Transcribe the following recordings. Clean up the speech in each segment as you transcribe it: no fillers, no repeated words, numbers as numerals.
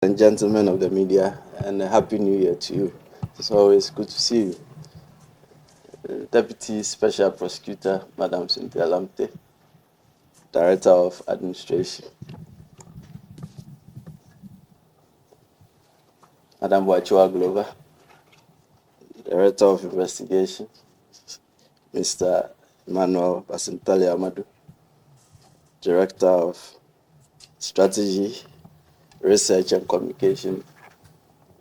And gentlemen of the media, and a happy new year to you. It's always good to see you. Deputy Special Prosecutor, Madam Cynthia Lamte, Director of Administration, Madam Wachua Glover, Director of Investigation, Mr. Emmanuel Basintali Amadu, Director of Strategy, Research and Communication.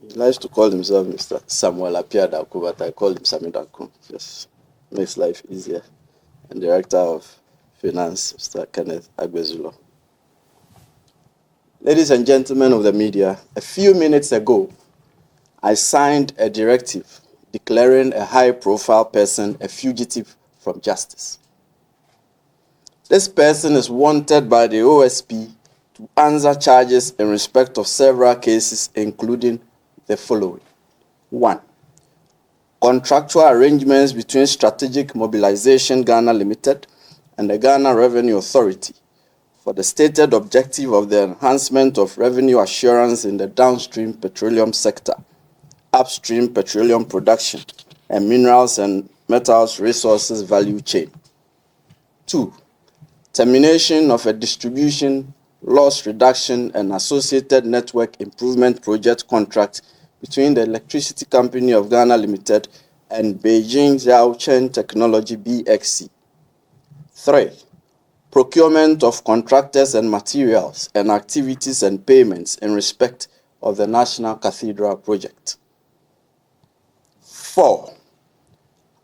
He likes to call himself Mr. Samuel Apiadaku, but I call him Samidaku. Just makes life easier. And Director of Finance, Mr. Kenneth Agbezulo. Ladies and gentlemen of the media, a few minutes ago, I signed a directive declaring a high-profile person a fugitive from justice. This person is wanted by the OSP to answer charges in respect of several cases, including the following. 1. Contractual arrangements between Strategic Mobilization Ghana Limited and the Ghana Revenue Authority for the stated objective of the enhancement of revenue assurance in the downstream petroleum sector, upstream petroleum production, and minerals and metals resources value chain. 2. Termination of a distribution, loss reduction, and associated network improvement project contract between the Electricity Company of Ghana Limited and Beijing Xiaochen Technology BXC. 3. Procurement of contractors and materials and activities and payments in respect of the National Cathedral project. 4.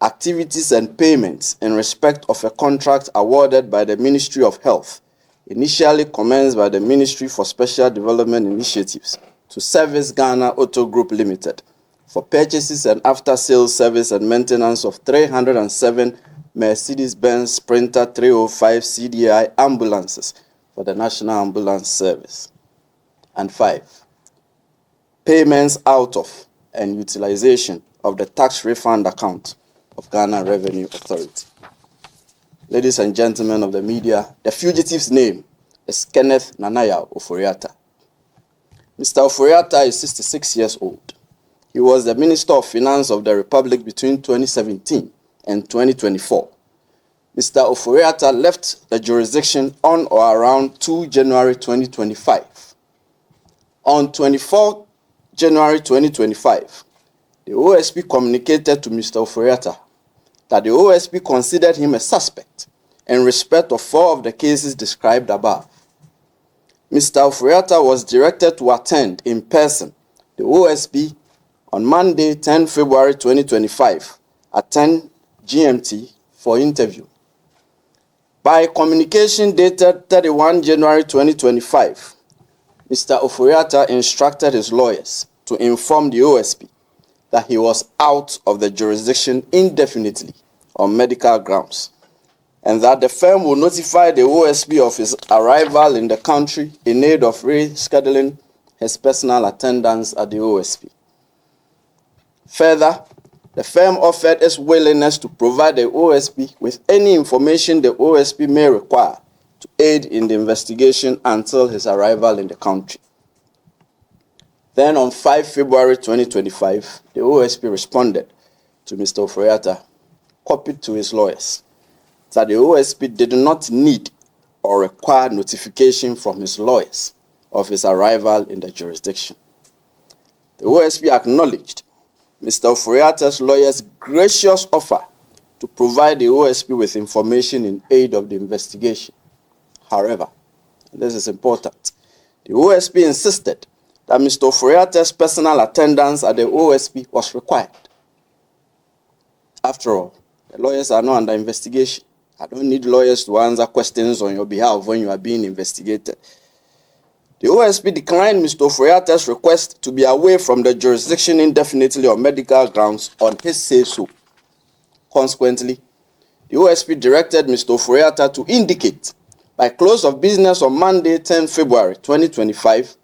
Activities and payments in respect of a contract awarded by the Ministry of Health, initially commenced by the Ministry for Special Development Initiatives, to Service Ghana Auto Group Limited for purchases and after-sales service and maintenance of 307 Mercedes-Benz Sprinter 305 CDI ambulances for the National Ambulance Service. And 5. Payments out of and utilization of the tax refund account of Ghana Revenue Authority. Ladies and gentlemen of the media, the fugitive's name is Kenneth Nanaya Ofori-Atta. Mr. Ofori-Atta is 66 years old. He was the Minister of Finance of the Republic between 2017 and 2024. Mr. Ofori-Atta left the jurisdiction on or around 2 January 2025. On 24 January 2025, the OSP communicated to Mr. Ofori-Atta that the OSP considered him a suspect in respect of 4 of the cases described above. Mr. Ofori-Atta was directed to attend in person the OSP on Monday, 10 February 2025 at 10 GMT for interview. By communication dated 31 January 2025, Mr. Ofori-Atta instructed his lawyers to inform the OSP that he was out of the jurisdiction indefinitely on medical grounds, and that the firm will notify the OSP of his arrival in the country in aid of rescheduling his personal attendance at the OSP. Further, the firm offered its willingness to provide the OSP with any information the OSP may require to aid in the investigation until his arrival in the country. Then on 5 February 2025, the OSP responded to Mr. Ofori-Atta, copied to his lawyers, that the OSP did not need or require notification from his lawyers of his arrival in the jurisdiction. The OSP acknowledged Mr. Ofori-Atta's lawyers' gracious offer to provide the OSP with information in aid of the investigation. However, and this is important, the OSP insisted that Mr. Ofori-Atta's personal attendance at the OSP was required. After all, the lawyers are not under investigation. I don't need lawyers to answer questions on your behalf when you are being investigated. The OSP declined Mr. Ofori-Atta's request to be away from the jurisdiction indefinitely on medical grounds on his say-so. Consequently, the OSP directed Mr. Ofori-Atta to indicate by close of business on Monday, 10 February 2025,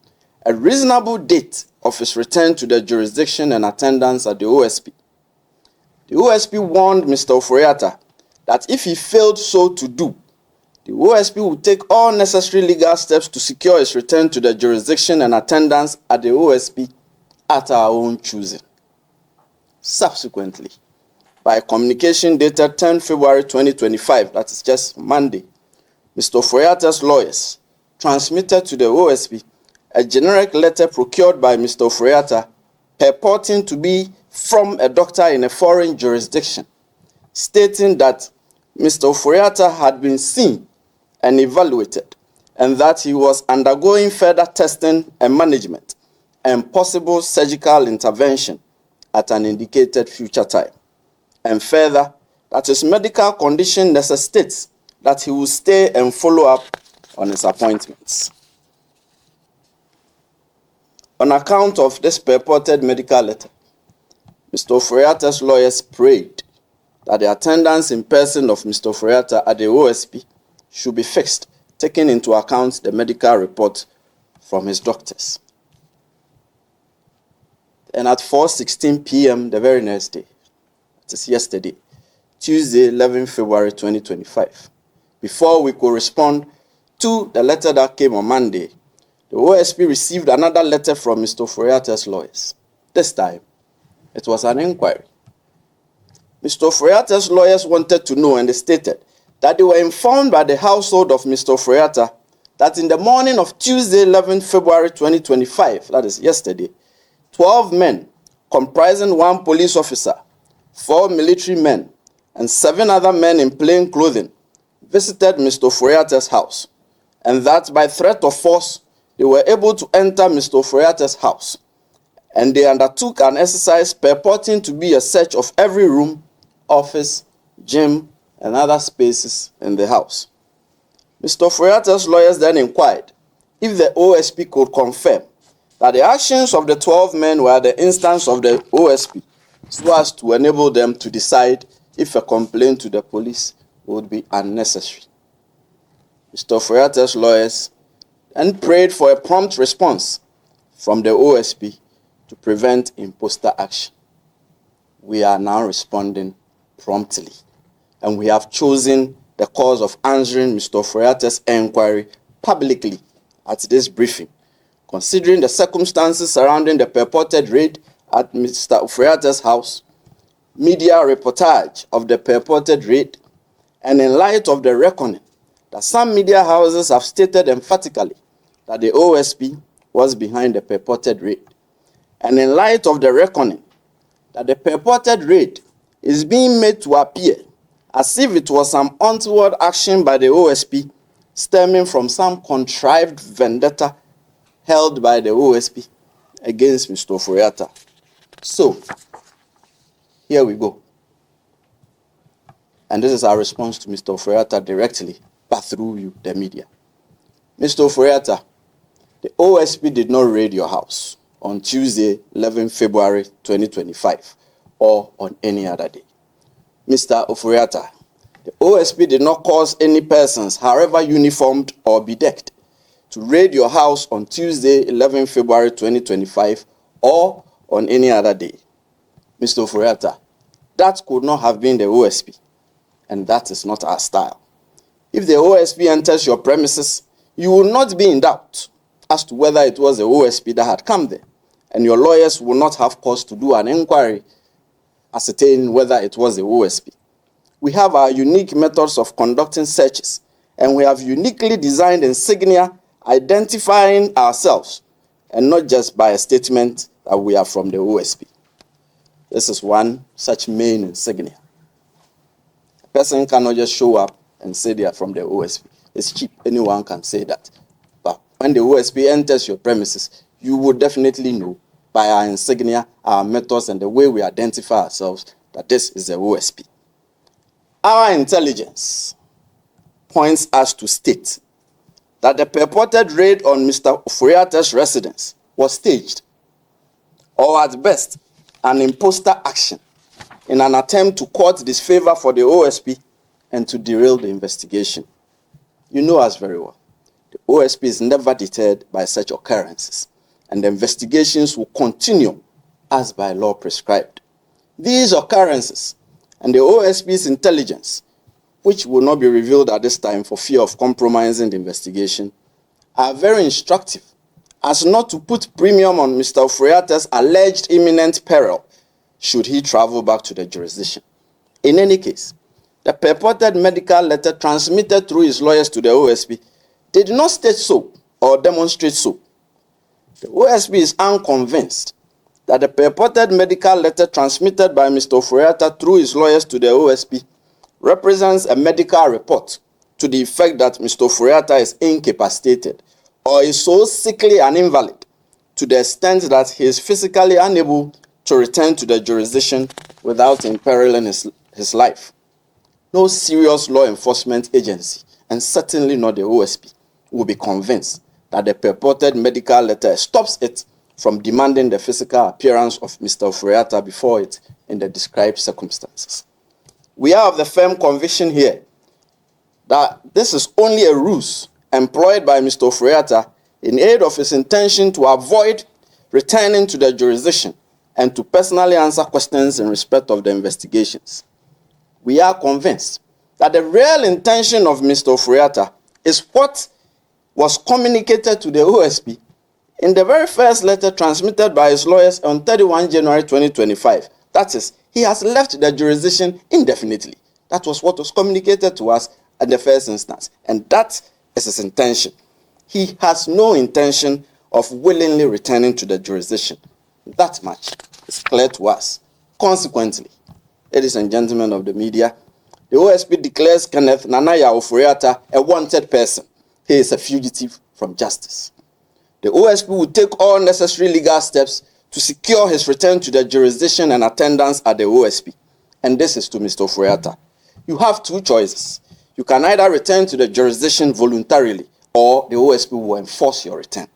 a reasonable date of his return to the jurisdiction and attendance at the OSP. The OSP warned Mr. Ofori-Atta that if he failed so to do, The OSP will take all necessary legal steps to secure its return to the jurisdiction and attendance at the OSP at our own choosing. Subsequently, by communication dated 10 February 2025, that is just Monday, Mr. Ofori-Atta's lawyers transmitted to the OSP a generic letter procured by Mr. Ofori-Atta purporting to be from a doctor in a foreign jurisdiction, stating that Mr. Ofori-Atta had been seen and evaluated, and that he was undergoing further testing and management and possible surgical intervention at an indicated future time. And further, that his medical condition necessitates that he will stay and follow up on his appointments. On account of this purported medical letter, Mr. Ofori-Atta's lawyers prayed that the attendance in person of Mr. Ofori-Atta at the OSP should be fixed, taking into account the medical report from his doctors. And at 4:16 p.m. the very next day, that is yesterday, Tuesday, 11 February 2025, before we could respond to the letter that came on Monday, the OSP received another letter from Mr. Ofori-Atta's lawyers. This time, it was an inquiry. Mr. Ofori-Atta's lawyers wanted to know, and they stated that they were informed by the household of Mr. Ofori-Atta that in the morning of Tuesday, 11 February 2025, that is yesterday, 12 men, comprising 1 police officer, 4 military men, and 7 other men in plain clothing, visited Mr. Ofori-Atta's house, and that by threat of force, they were able to enter Mr. Ofori-Atta's house, and they undertook an exercise purporting to be a search of every room, office, gym, and other spaces in the house. Mr. Ofori-Atta's lawyers then inquired if the OSP could confirm that the actions of the 12 men were the instance of the OSP, so as to enable them to decide if a complaint to the police would be unnecessary. Mr. Ofori-Atta's lawyers then prayed for a prompt response from the OSP to prevent imposter action. We are now responding promptly, and we have chosen the course of answering Mr. Ofori-Atta's inquiry publicly at this briefing, considering the circumstances surrounding the purported raid at Mr. Ofori-Atta's house, media reportage of the purported raid, and in light of the reckoning that some media houses have stated emphatically that the OSP was behind the purported raid, and in light of the reckoning that the purported raid is being made to appear as if it was some untoward action by the OSP stemming from some contrived vendetta held by the OSP against Mr. Ofori-Atta. So, here we go. And this is our response to Mr. Ofori-Atta directly, but through you, the media. Mr. Ofori-Atta, the OSP did not raid your house on Tuesday, 11 February 2025, or on any other day. Mr. Ofori-Atta, the OSP did not cause any persons, however uniformed or bedecked, to raid your house on Tuesday, 11 February 2025, or on any other day. Mr. Ofori-Atta, that could not have been the OSP, and that is not our style. If the OSP enters your premises, you will not be in doubt as to whether it was the OSP that had come there, and your lawyers will not have cause to do an inquiry ascertaining whether it was the OSP. We have our unique methods of conducting searches, and we have uniquely designed insignia identifying ourselves, and not just by a statement that we are from the OSP. This is one such main insignia. A person cannot just show up and say they are from the OSP. It's cheap. Anyone can say that. But when the OSP enters your premises, you will definitely know by our insignia, our methods, and the way we identify ourselves that this is the OSP. Our intelligence points us to state that the purported raid on Mr. Ofori-Atta's residence was staged, or at best, an imposter action in an attempt to court disfavor for the OSP and to derail the investigation. You know us very well. The OSP is never deterred by such occurrences, and the investigations will continue as by law prescribed. These occurrences and the OSP's intelligence which will not be revealed at this time for fear of compromising the investigation, are very instructive as not to put premium on Mr. Ofori-Atta's alleged imminent peril should he travel back to the jurisdiction. In any case, the purported medical letter transmitted through his lawyers to the OSP did not state so or demonstrate so. The OSP is unconvinced that the purported medical letter transmitted by Mr. Ofori-Atta through his lawyers to the OSP represents a medical report to the effect that Mr. Ofori-Atta is incapacitated or is so sickly and invalid to the extent that he is physically unable to return to the jurisdiction without imperiling his life. No serious law enforcement agency, and certainly not the OSP, will be convinced that the purported medical letter stops it from demanding the physical appearance of Mr. Ofori-Atta before it in the described circumstances. We are of the firm conviction here that this is only a ruse employed by Mr. Ofori-Atta in aid of his intention to avoid returning to the jurisdiction and to personally answer questions in respect of the investigations. We are convinced that the real intention of Mr. Ofori-Atta is what was communicated to the OSP in the very first letter transmitted by his lawyers on 31 January 2025. That is, he has left the jurisdiction indefinitely. That was what was communicated to us at the first instance, and that is his intention. He has no intention of willingly returning to the jurisdiction. That much is clear to us. Consequently, ladies and gentlemen of the media, the OSP declares Kenneth Nanaya Ofori-Atta a wanted person. He is a fugitive from justice. The OSP will take all necessary legal steps to secure his return to the jurisdiction and attendance at the OSP. And this is to Mr. Ofori-Atta. You have two choices. You can either return to the jurisdiction voluntarily or the OSP will enforce your return.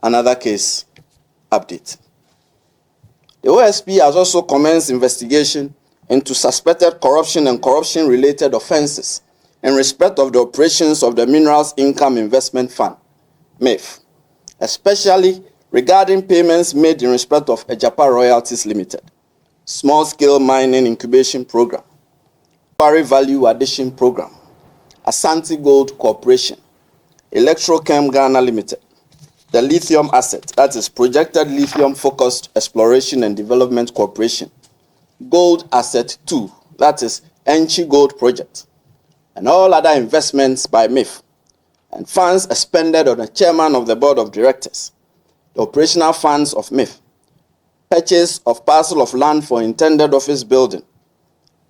Another case update. The OSP has also commenced investigation into suspected corruption and corruption-related offenses in respect of the operations of the Minerals Income Investment Fund, MIF, especially regarding payments made in respect of Ejapa Royalties Limited, Small-Scale Mining Incubation Program, Quarry Value Addition Program, Asante Gold Corporation, Electrochem Ghana Limited, the Lithium Asset, that is Projected Lithium Focused Exploration and Development Corporation, Gold Asset 2, that is Enchi Gold Project, and all other investments by MIF, and funds expended on the chairman of the board of directors, the operational funds of MIF, purchase of parcel of land for intended office building,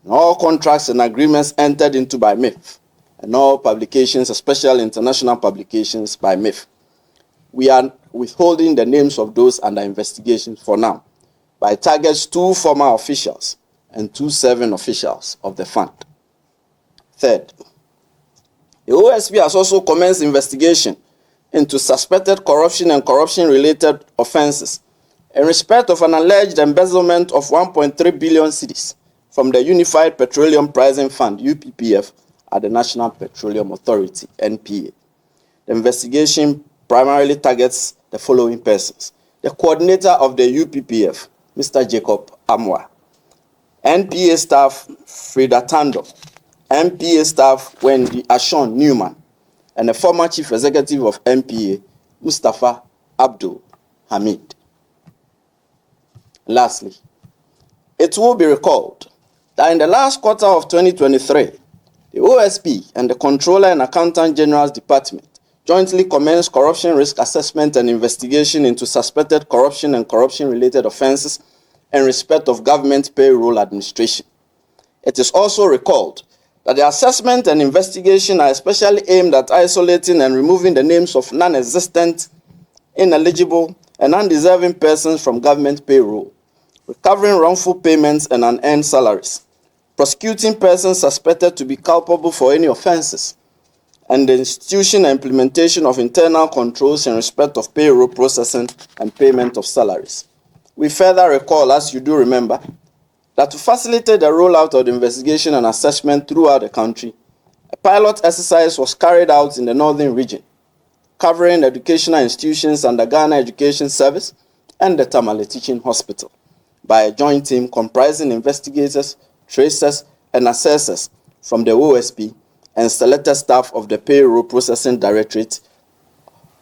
and all contracts and agreements entered into by MIF, and all publications, especially international publications by MIF. We are withholding the names of those under investigation for now, but it targets 2 former officials and 2 serving officials of the fund. Third, the OSP has also commenced investigation into suspected corruption and corruption-related offenses in respect of an alleged embezzlement of 1.3 billion cedis from the Unified Petroleum Pricing Fund, UPPF, at the National Petroleum Authority, NPA. The investigation primarily targets the following persons: the coordinator of the UPPF, Mr. Jacob Amwa, NPA staff Frida Tando, NPA staff Wendy Ashon Newman, and the former chief executive of NPA, Mustafa Abdul Hamid. Lastly, it will be recalled that in the last quarter of 2023, the OSP and the Controller and Accountant General's Department jointly commenced corruption risk assessment and investigation into suspected corruption and corruption-related offenses in respect of government payroll administration. It is also recalled that the assessment and investigation are especially aimed at isolating and removing the names of non-existent, ineligible, and undeserving persons from government payroll, recovering wrongful payments and unearned salaries, prosecuting persons suspected to be culpable for any offenses, and the institution and implementation of internal controls in respect of payroll processing and payment of salaries. We further recall, as you do remember, that to facilitate the rollout of the investigation and assessment throughout the country, a pilot exercise was carried out in the northern region, covering educational institutions under Ghana Education Service and the Tamale Teaching Hospital, by a joint team comprising investigators, tracers, and assessors from the OSP and selected staff of the Payroll Processing Directorate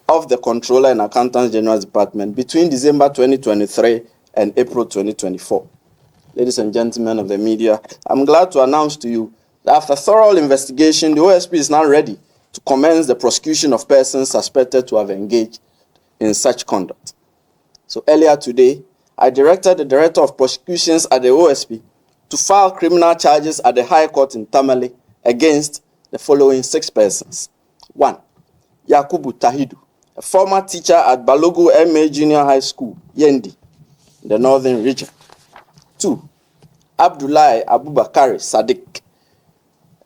of the Controller and Accountant General's Department between December 2023 and April 2024. Ladies and gentlemen of the media, I'm glad to announce to you that after thorough investigation, the OSP is now ready to commence the prosecution of persons suspected to have engaged in such conduct. So earlier today, I directed the Director of Prosecutions at the OSP to file criminal charges at the High Court in Tamale against the following 6 persons. 1. Yakubu Tahidu, a former teacher at Balogu MA Junior High School, Yendi, in the Northern Region. 2. Abdullahi Abubakari Sadiq,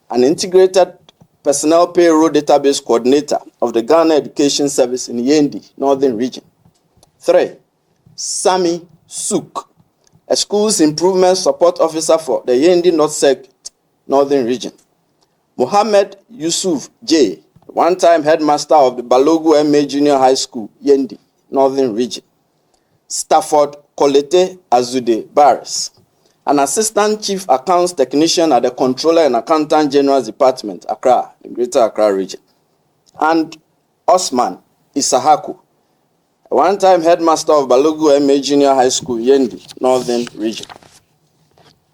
an integrated personnel payroll database coordinator of the Ghana Education Service in Yendi, Northern Region. 3. Sami Suk, a schools improvement support officer for the Yendi North Circuit, Northern Region. Mohammed Yusuf J., one-time headmaster of the Balogu MA Junior High School, Yendi, Northern Region. Stafford Kolete Azude Barres, an assistant chief accounts technician at the Controller and Accountant General's Department, Accra, the Greater Accra Region. And Osman Isahaku, a one-time headmaster of Balogu MA Junior High School, Yendi, Northern Region.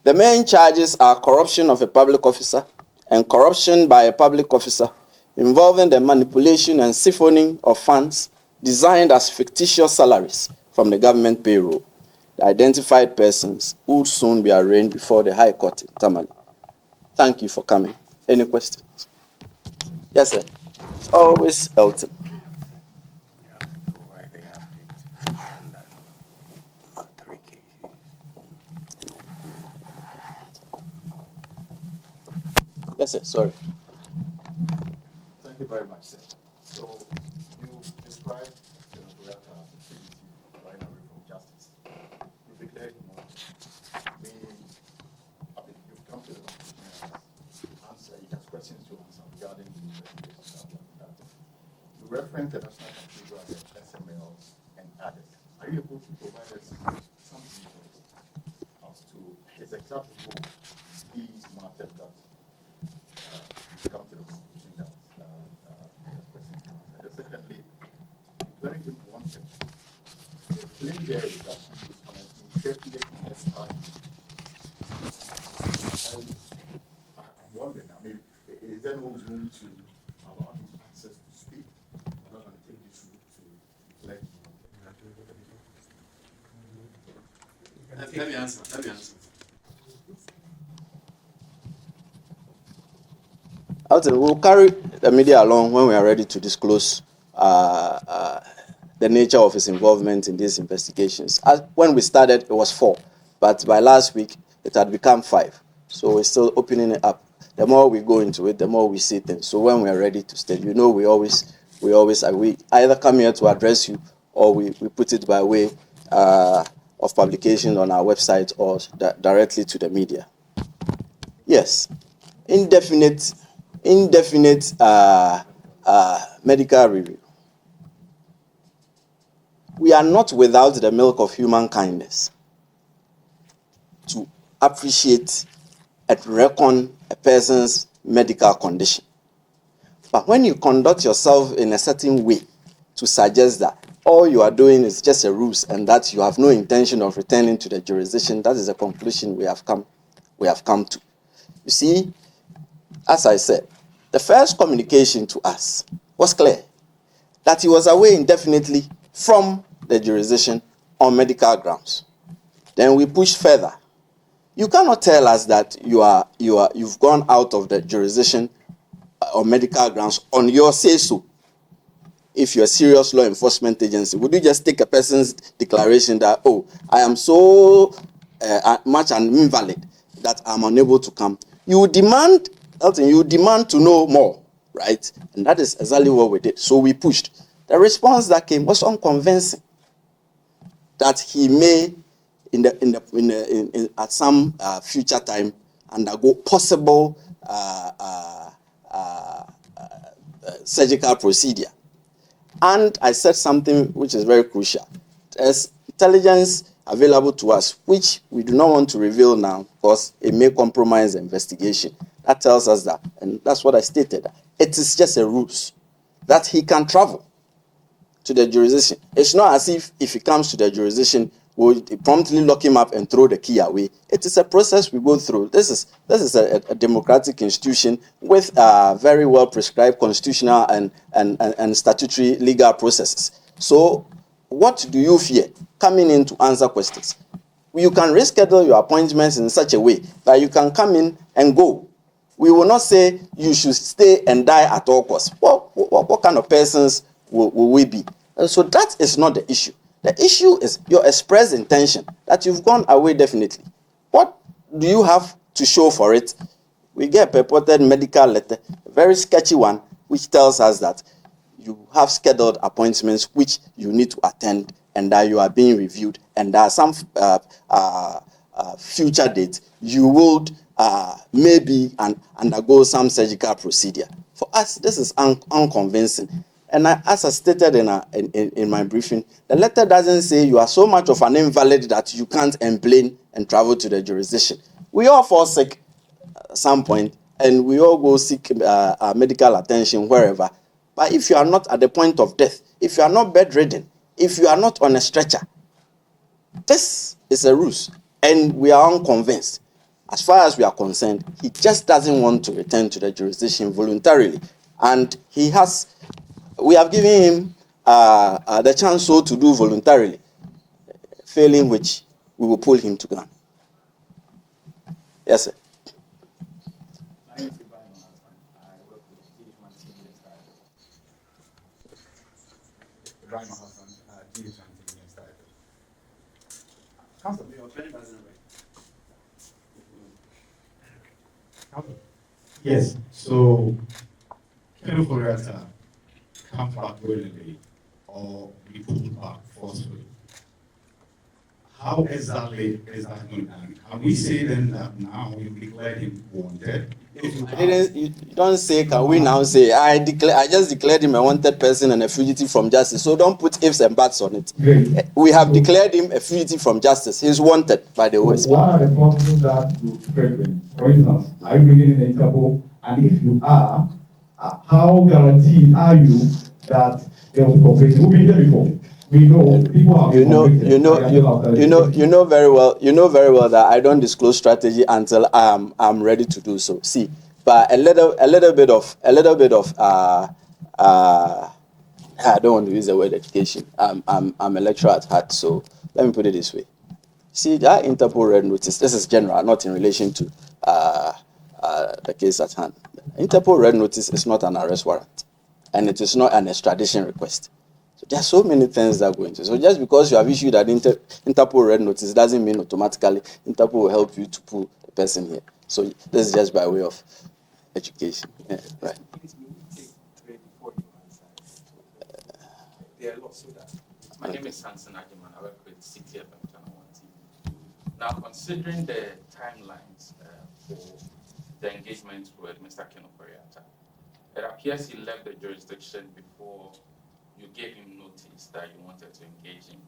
The main charges are corruption of a public officer and corruption by a public officer involving the manipulation and siphoning of funds designed as fictitious salaries from the government payroll. The identified persons will soon be arraigned before the High Court in Tamale. Thank you for coming. Any questions? Yes, sir. Always Elton. Yes, sir. Sorry. Thank you very much, sir. So you described the Ofori-Atta fugitive right away from justice. You declared him on. You've come to the answer. You have questions to answer regarding the investigation that you referenced the National Cathedral, the SML, and others. Are you able to provide us some details as to his exact role in these matters that come to the conclusion that secondly, declaring him wanted. The claim there is that he was carefully testifying. And I'm wondering, I mean, is there no room to allow him access to speak? I'm not going to take this route to declare. Let me answer. We'll carry the media along when we are ready to disclose the nature of his involvement in these investigations. When we started, it was 4, but by last week, it had become 5. So we're still opening it up. The more we go into it, the more we see things. So when we are ready to state, we either come here to address you, or we put it by way of publication on our website or directly to the media. Yes, indefinite medical review. We are not without the milk of human kindness to appreciate and reckon a person's medical condition. But when you conduct yourself in a certain way to suggest that all you are doing is just a ruse and that you have no intention of returning to the jurisdiction, that is a conclusion we have come to. You see, as I said, the first communication to us was clear, that he was away indefinitely from the jurisdiction on medical grounds. Then we pushed further. You cannot tell us that you've gone out of the jurisdiction on medical grounds on your say-so. If you're a serious law enforcement agency, would you just take a person's declaration that, oh, I am so much an invalid that I'm unable to come? You demand to know more, right? And that is exactly what we did. So we pushed. The response that came was unconvincing. That he may, at some future time, undergo possible surgical procedure. And I said something which is very crucial. As intelligence available to us, which we do not want to reveal now because it may compromise the investigation. That tells us that, and that's what I stated. It is just a ruse that he can travel to the jurisdiction. It's not as if he comes to the jurisdiction, we'll promptly lock him up and throw the key away. It is a process we go through. This is a democratic institution with very well prescribed constitutional and statutory legal processes. So what do you fear coming in to answer questions? You can reschedule your appointments in such a way that you can come in and go. We will not say you should stay and die at all costs. What kind of persons will we be? So that is not the issue. The issue is your express intention that you've gone away definitely. What do you have to show for it? We get a purported medical letter, a very sketchy one, which tells us that you have scheduled appointments which you need to attend and that you are being reviewed, and there are some future dates you would maybe undergo some surgical procedure. For us, this is unconvincing. And as I stated in my briefing, the letter doesn't say you are so much of an invalid that you can't complain and travel to the jurisdiction. We all fall sick at some point, and we all go seek medical attention wherever. But if you are not at the point of death, if you are not bedridden, if you are not on a stretcher, this is a ruse, and we are unconvinced. As far as we are concerned, he just doesn't want to return to the jurisdiction voluntarily, and we have given him the chance so to do voluntarily, failing which we will pull him to ground. Yes, sir. My name is Ibrahim Hassan. I work with G-Human TV and Style. Ibrahim Hassan, G-Human TV and Style. Council, yes, so can Ofori-Atta come back willingly or be pulled back forcefully? How exactly is that going to be done? Can we say then that now you declared him wanted? You don't say, can we now say, I just declared him a wanted person and a fugitive from justice. So don't put ifs and buts on it. Great. We have declared him a fugitive from justice. He's wanted by the OSP. What are the processes that you trigger? For instance, are you bringing in the Interpol? And if you are, how guaranteed are you that there will be cooperation? We've been there before. We know people have you know very well that I don't disclose strategy until I'm ready to do so. See, but a little bit of I don't want to use the word education. I'm a lecturer at heart, so let me put it this way. See, that Interpol red notice, this is general, not in relation to the case at hand. Interpol red notice is not an arrest warrant, and it is not an extradition request. So there are so many things that go into it. So just because you have issued an Interpol red notice doesn't mean automatically Interpol will help you to pull the person here. So this is just by way of education. Yeah, right. My name is Samson Agiman. I work with CTF and Channel 1 TV. Now, considering the timelines for the engagement with Mr. Ofori-Atta, it appears he left the jurisdiction before you gave him notice that you wanted to engage him.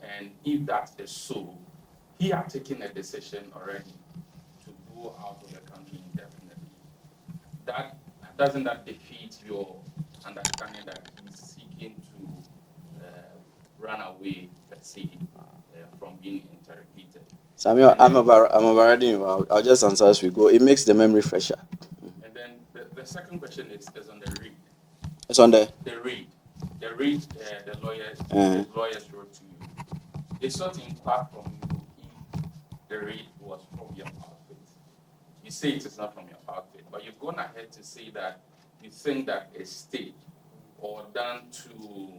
And if that is so, he had taken a decision already to go out of the country indefinitely. Doesn't that defeat your understanding that he's seeking to run away, let's say, from being interrogated? Samuel, I'm overriding you. I'll just answer as we go. It makes the memory fresher. And then the second question is on the read. It's on the read. The read the lawyers wrote to you. They sought to inquire from you if the read was from your outfit. You say it is not from your outfit, but you've gone ahead to say that you think that a state or done to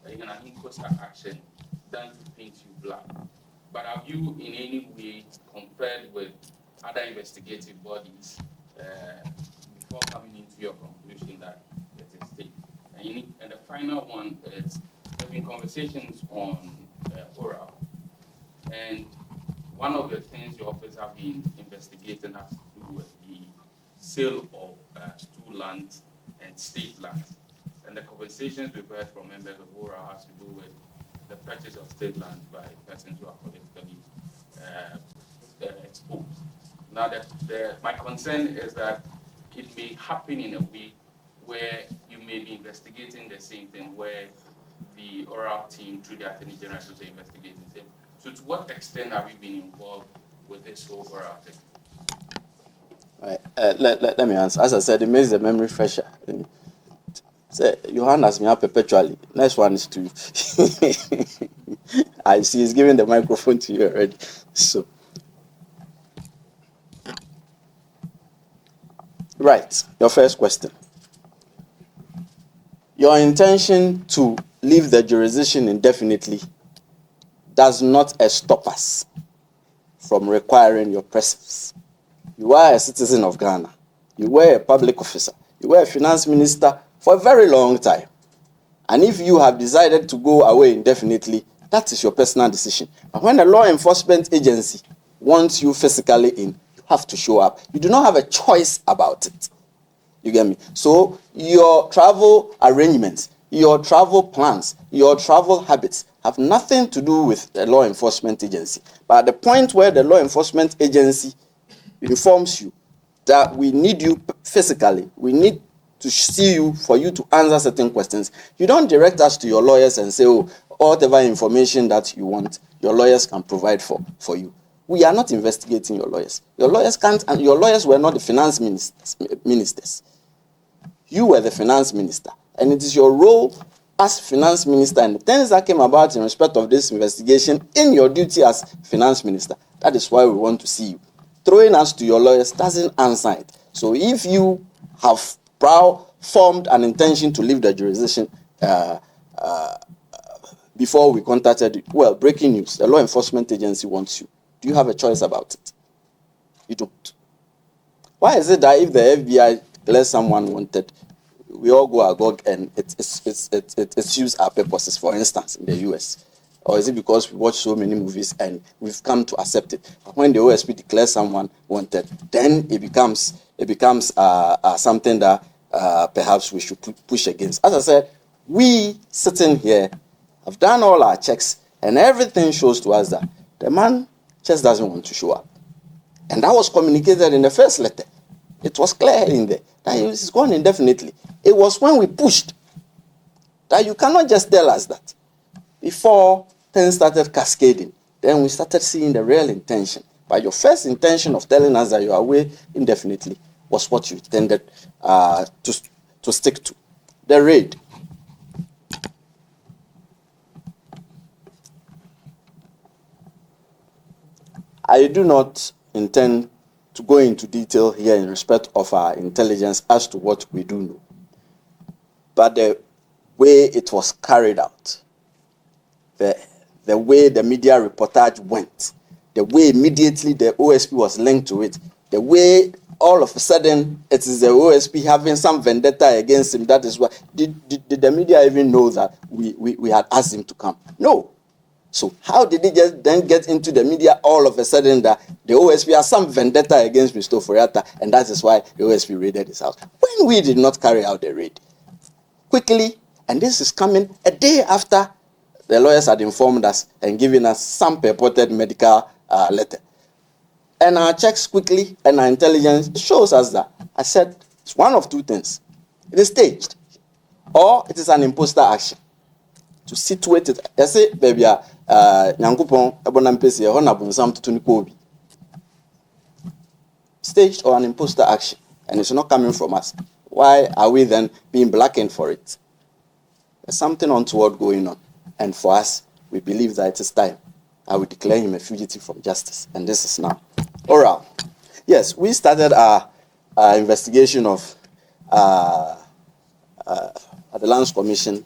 an inquisitor action done to paint you black. But have you in any way compared with other investigative bodies before coming into your conclusion that it's a state? And the final one is there have been conversations on oral, and one of the things your office have been investigating has to do with the sale of stool lands and state lands. And the conversations we've heard from members of oral has to do with the purchase of state land by persons who are politically exposed. Now, my concern is that it may happen in a way where you may be investigating the same thing where the oral team through the Attorney General is also investigating the same. So to what extent have we been involved with this whole oral thing? Right. Let me answer. As I said, it makes the memory fresher. Say, Johan has me up perpetually. Next one is to you. I see he's giving the microphone to you already. So, right. Your first question. Your intention to leave the jurisdiction indefinitely does not stop us from requiring your presence. You are a citizen of Ghana. You were a public officer. You were a finance minister for a very long time. And if you have decided to go away indefinitely, that is your personal decision. But when a law enforcement agency wants you physically in, you have to show up. You do not have a choice about it. You get me? So your travel arrangements, your travel plans, your travel habits have nothing to do with the law enforcement agency. But at the point where the law enforcement agency informs you that we need you physically, we need to see you for you to answer certain questions, you don't direct us to your lawyers and say, oh, whatever information that you want, your lawyers can provide for you. We are not investigating your lawyers. Your lawyers can't, and your lawyers were not the finance ministers. You were the finance minister, and it is your role as finance minister and the things that came about in respect of this investigation in your duty as finance minister. That is why we want to see you. Throwing us to your lawyers doesn't answer it. So if you have formed an intention to leave the jurisdiction before we contacted you, well, breaking news, the law enforcement agency wants you. Do you have a choice about it? You don't. Why is it that if the FBI declares someone wanted, we all go agog and it suits our purposes, for instance, in the US? Or is it because we watch so many movies and we've come to accept it? But when the OSP declares someone wanted, then it becomes something that perhaps we should push against. As I said, we sitting here have done all our checks and everything shows to us that the man just doesn't want to show up. And that was communicated in the first letter. It was clear in there that he's gone indefinitely. It was when we pushed that you cannot just tell us that. Before things started cascading, then we started seeing the real intention. But your first intention of telling us that you are away indefinitely was what you intended to stick to. The raid. I do not intend to go into detail here in respect of our intelligence as to what we do know. But the way it was carried out, the way the media reportage went, the way immediately the OSP was linked to it, the way all of a sudden it is the OSP having some vendetta against him, that is why. Did the media even know that we had asked him to come? No. So how did he just then get into the media all of a sudden that the OSP has some vendetta against Mr. Ofori-Atta, and that is why the OSP raided his house? When we did not carry out the raid. Quickly, and this is coming a day after the lawyers had informed us and given us some purported medical letter. And our checks quickly and our intelligence shows us that, I said, it's one of two things. It is staged, or it is an imposter action. To situate it, I say, baby, Nyankupon, Abonampesi, Honabun to Tunikobi. Staged or an imposter action, and it's not coming from us. Why are we then being blackened for it? There's something untoward going on, and for us, we believe that it is time. I will declare him a fugitive from justice, and this is now. Oral. Yes, we started our investigation of at the Lands Commission,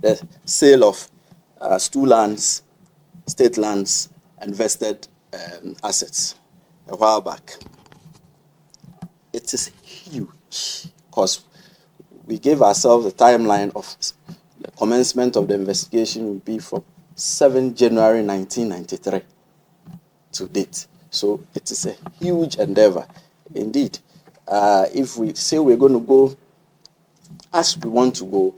the sale of stool lands, state lands, and vested assets a while back. It is huge because we gave ourselves a timeline of the commencement of the investigation will be from 7 January 1993 to date. So it is a huge endeavor. Indeed, if we say we're going to go as we want to go,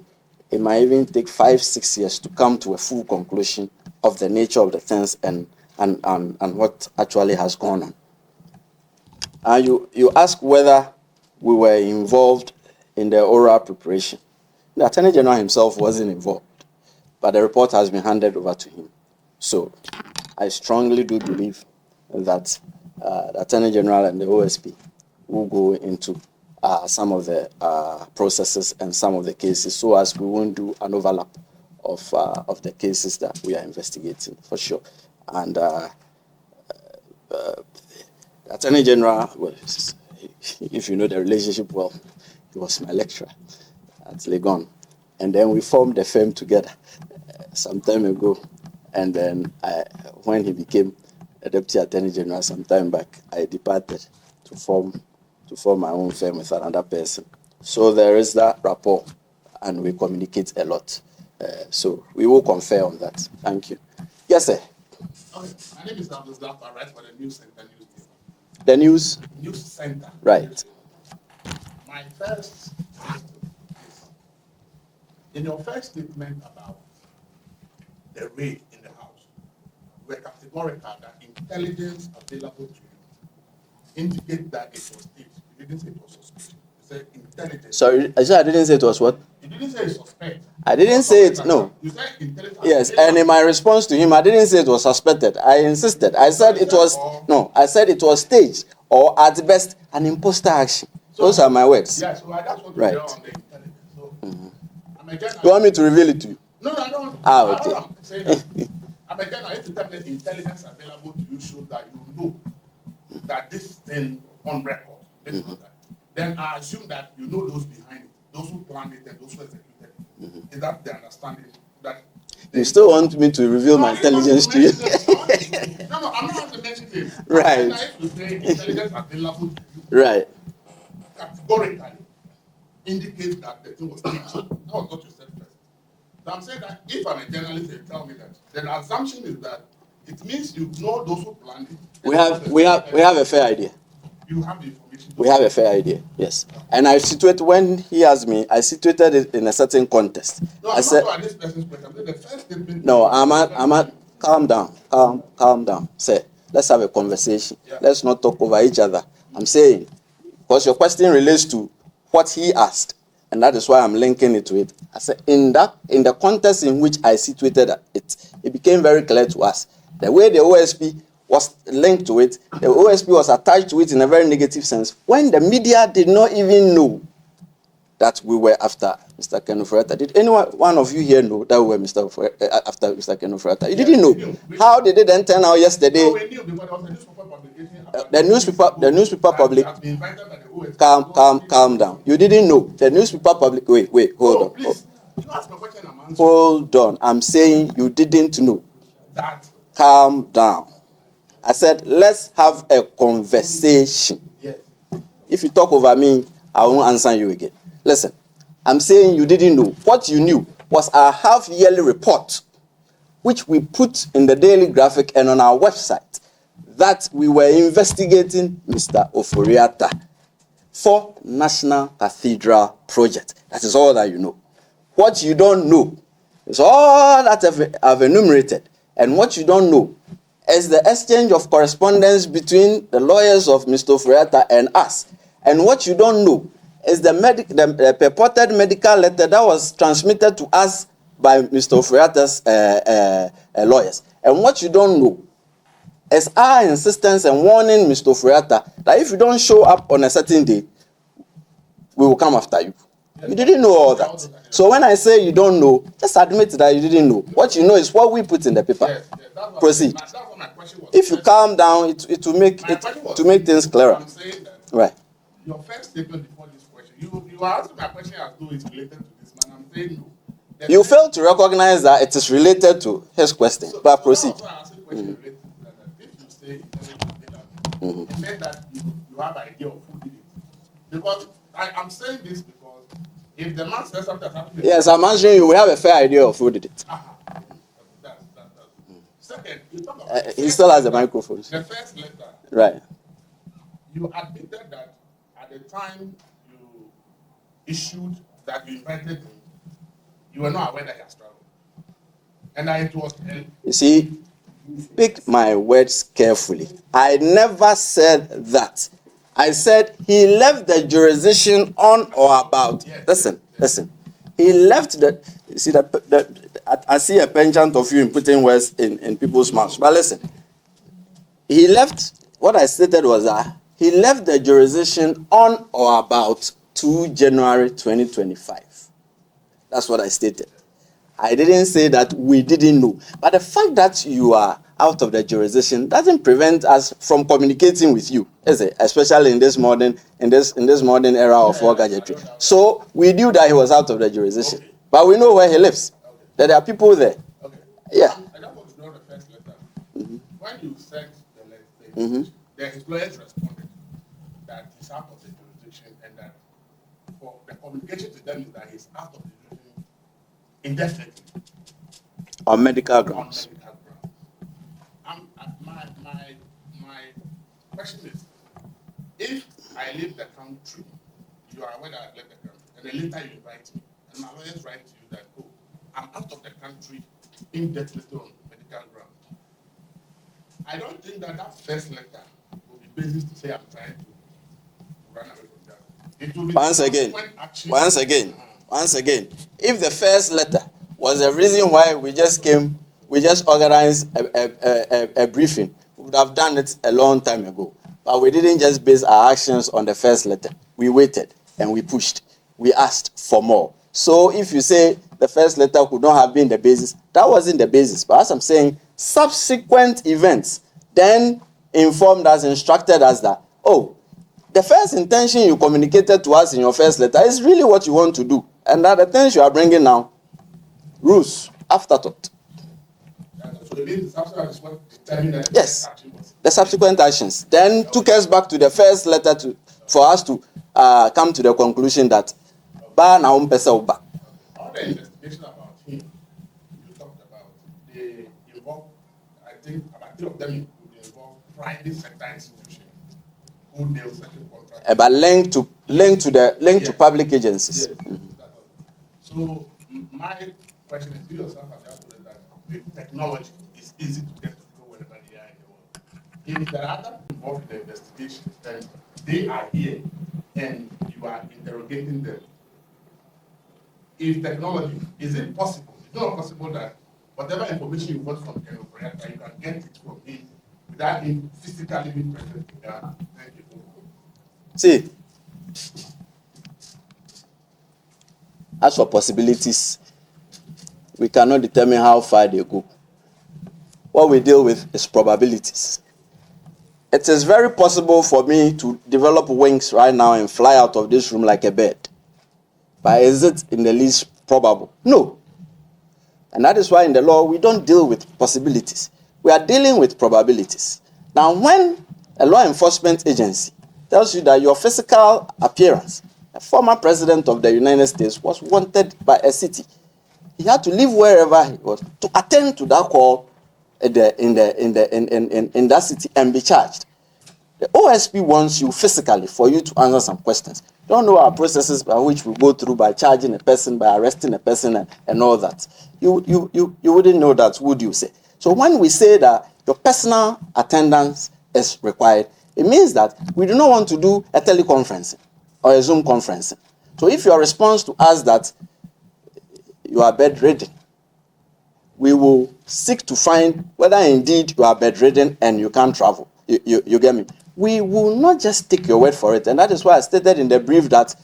it might even take 5-6 years to come to a full conclusion of the nature of the things and what actually has gone on. And you ask whether we were involved in the oral preparation. The Attorney General himself wasn't involved, but the report has been handed over to him. So I strongly do believe that the Attorney General and the OSP will go into some of the processes and some of the cases, so as we won't do an overlap of the cases that we are investigating, for sure. And the Attorney General, well, if you know the relationship well, he was my lecturer at Legon. And then we formed a firm together some time ago. And then when he became a Deputy Attorney General some time back, I departed to form my own firm with another person. So there is that rapport, and we communicate a lot. So we will confer on that. Thank you. Yes, sir. Okay, my name is Abdul Zafar, I write for the News Center newspaper. The News Center. Right. My first question is, in your first statement about the raid in the house, you were categorical that intelligence available to you indicate that it was staged. You didn't say it was suspicious. You said intelligence. Sorry, I didn't say it was what? You didn't say suspect. I didn't say it, no. You said intelligence. Yes, and in my response to him, I didn't say it was suspected. I insisted. I said it was, no, I said it was staged, or at best, an imposter action. Those are my words. Yes, so that's what Right. you on the intelligence. So, I'm a journalist. You want me to reveal it to you? No, I don't. Okay. I'm saying that I'm a journalist. If you tell me the intelligence available to you shows that you know that this thing on record, this is not that, then I assume that you know those behind it, those who planned it and those who executed it. Is that the understanding that? You still want me to reveal my intelligence to you? No, I'm not going to mention it. Right. I to say intelligence available to you. Right. Categorically indicates that the thing was staged. That was what you said first. So I'm saying that if I'm a journalist and tell me that, then the assumption is that it means you know those who planned it. We have a fair idea. You have the information. We have a fair idea, yes. And when he asked me, I situated it in a certain context. No, I said, not this person's question. The first statement. no, calm down, sir. Let's have a conversation. Yeah. Let's not talk over each other. I'm saying, because your question relates to what he asked, and that is why I'm linking it to it. I said, in the context in which I situated it became very clear to us. The way the OSP was linked to it, the OSP was attached to it in a very negative sense, when the media did not even know that we were after Mr. Ken Ofori-Atta. Did one of you here know that we were after Mr. Ken Ofori-Atta? You didn't know. How did it then turn out yesterday? No, we knew because there was a newspaper publication. The newspaper public. Has been invited by the OSP. Calm down. You didn't know. The newspaper public. Wait, hold on. Please. You ask my question, I'm answering. Hold on. I'm saying you didn't know. That. Calm down. I said, let's have a conversation. Yes. If you talk over me, I won't answer you again. Listen, I'm saying you didn't know. What you knew was our half-yearly report, which we put in the Daily Graphic and on our website, that we were investigating Mr. Ofori-Atta for National Cathedral Project. That is all that you know. What you don't know is all that I've enumerated. And what you don't know is the exchange of correspondence between the lawyers of Mr. Ofori-Atta and us. And what you don't know is the purported medical letter that was transmitted to us by Mr. Ofori-Atta's lawyers. And what you don't know is our insistence and warning Mr. Ofori-Atta that if you don't show up on a certain day, we will come after you. You didn't know all that. So when I say you don't know, just admit that you didn't know. What you know is what we put in the paper. Proceed. That's what my question was. If you calm down, it will make things clearer. I'm saying that Right. your first statement before this question, you are asking my question as though it's related to this man. I'm saying no. You fail to recognize that it is related to his question. But proceed. So I asked a question related to that. If you say it meant that you have an idea of who did it. Because I'm saying this because if the man says something happened. Yes, I'm answering you. We have a fair idea of who did it. That's. Second, you talk about He still has the microphone. the first letter. Right. You admitted that at the time you issued that you invited him, You were not aware that he has traveled. And it was. You see, pick my words carefully. I never said that. I said he left the jurisdiction on or about. Listen. He left the. You see, I see a penchant of you in putting words in people's mouths. But listen, he left. What I stated was that he left the jurisdiction on or about 2 January 2025. That's what I stated. I didn't say that we didn't know. But the fact that you are out of the jurisdiction doesn't prevent us from communicating with you, is it? Especially in this modern era of war gadgetry. So we knew that he was out of the jurisdiction. Okay. But we know where he lives. Okay. That there are people there. Okay. Yeah. I don't want to know the first letter. Mm-hmm. When you sent the letter, the employers responded that he's out of the jurisdiction and that for the communication to them is that he's out of the jurisdiction indefinitely. On medical grounds. My question is, if I leave the country, you are aware that I left the country, and then later you invite me, and my lawyers write to you that, oh, I'm out of the country indefinitely on medical grounds. I don't think that first letter will be basis to say I'm trying to run away from that. It will be Once again, if the first letter was the reason why we just organized a briefing, we would have done it a long time ago. But we didn't just base our actions on the first letter. We waited and we pushed. We asked for more. So if you say the first letter could not have been the basis, that wasn't the basis. But as I'm saying, subsequent events then informed us, instructed us that, oh, the first intention you communicated to us in your first letter is really what you want to do. And that the things you are bringing now, rules, afterthought. So the subsequent is what determined that yes, the subsequent actions then took us back to the first letter for us to come to the conclusion that all the investigation about him you talked about, they involve, I think about 3 of them would involve private sector institutions who deal certain contracts. But linked to public agencies. Yes. Mm-hmm. So my question is, you yourself have just told that with technology, it's easy to get to go wherever they are in the world. If there are other involved in the investigation, then they are here and you are interrogating them. If technology, is it possible? It's not possible that whatever information you want from Colonel Ofori-Atta, you can get it from him without him physically being present. Yeah. Thank you. See, as for possibilities, we cannot determine how far they go. What we deal with is probabilities. It is very possible for me to develop wings right now and fly out of this room like a bird. But is it in the least probable? No. And that is why in the law, we don't deal with possibilities. We are dealing with probabilities. Now, when a law enforcement agency tells you that your physical appearance, a former president of the United States, was wanted by a city, he had to leave wherever he was to attend to that call in that city and be charged. The OSP wants you physically for you to answer some questions. You don't know our processes by which we go through by charging a person, by arresting a person, and all that. You wouldn't know that, would you say? So when we say that your personal attendance is required, it means that we do not want to do a teleconferencing or a Zoom conferencing. So if your response to us that you are bedridden, we will seek to find whether indeed you are bedridden and you can't travel. You get me? We will not just take your word for it. And that is why I stated in the brief that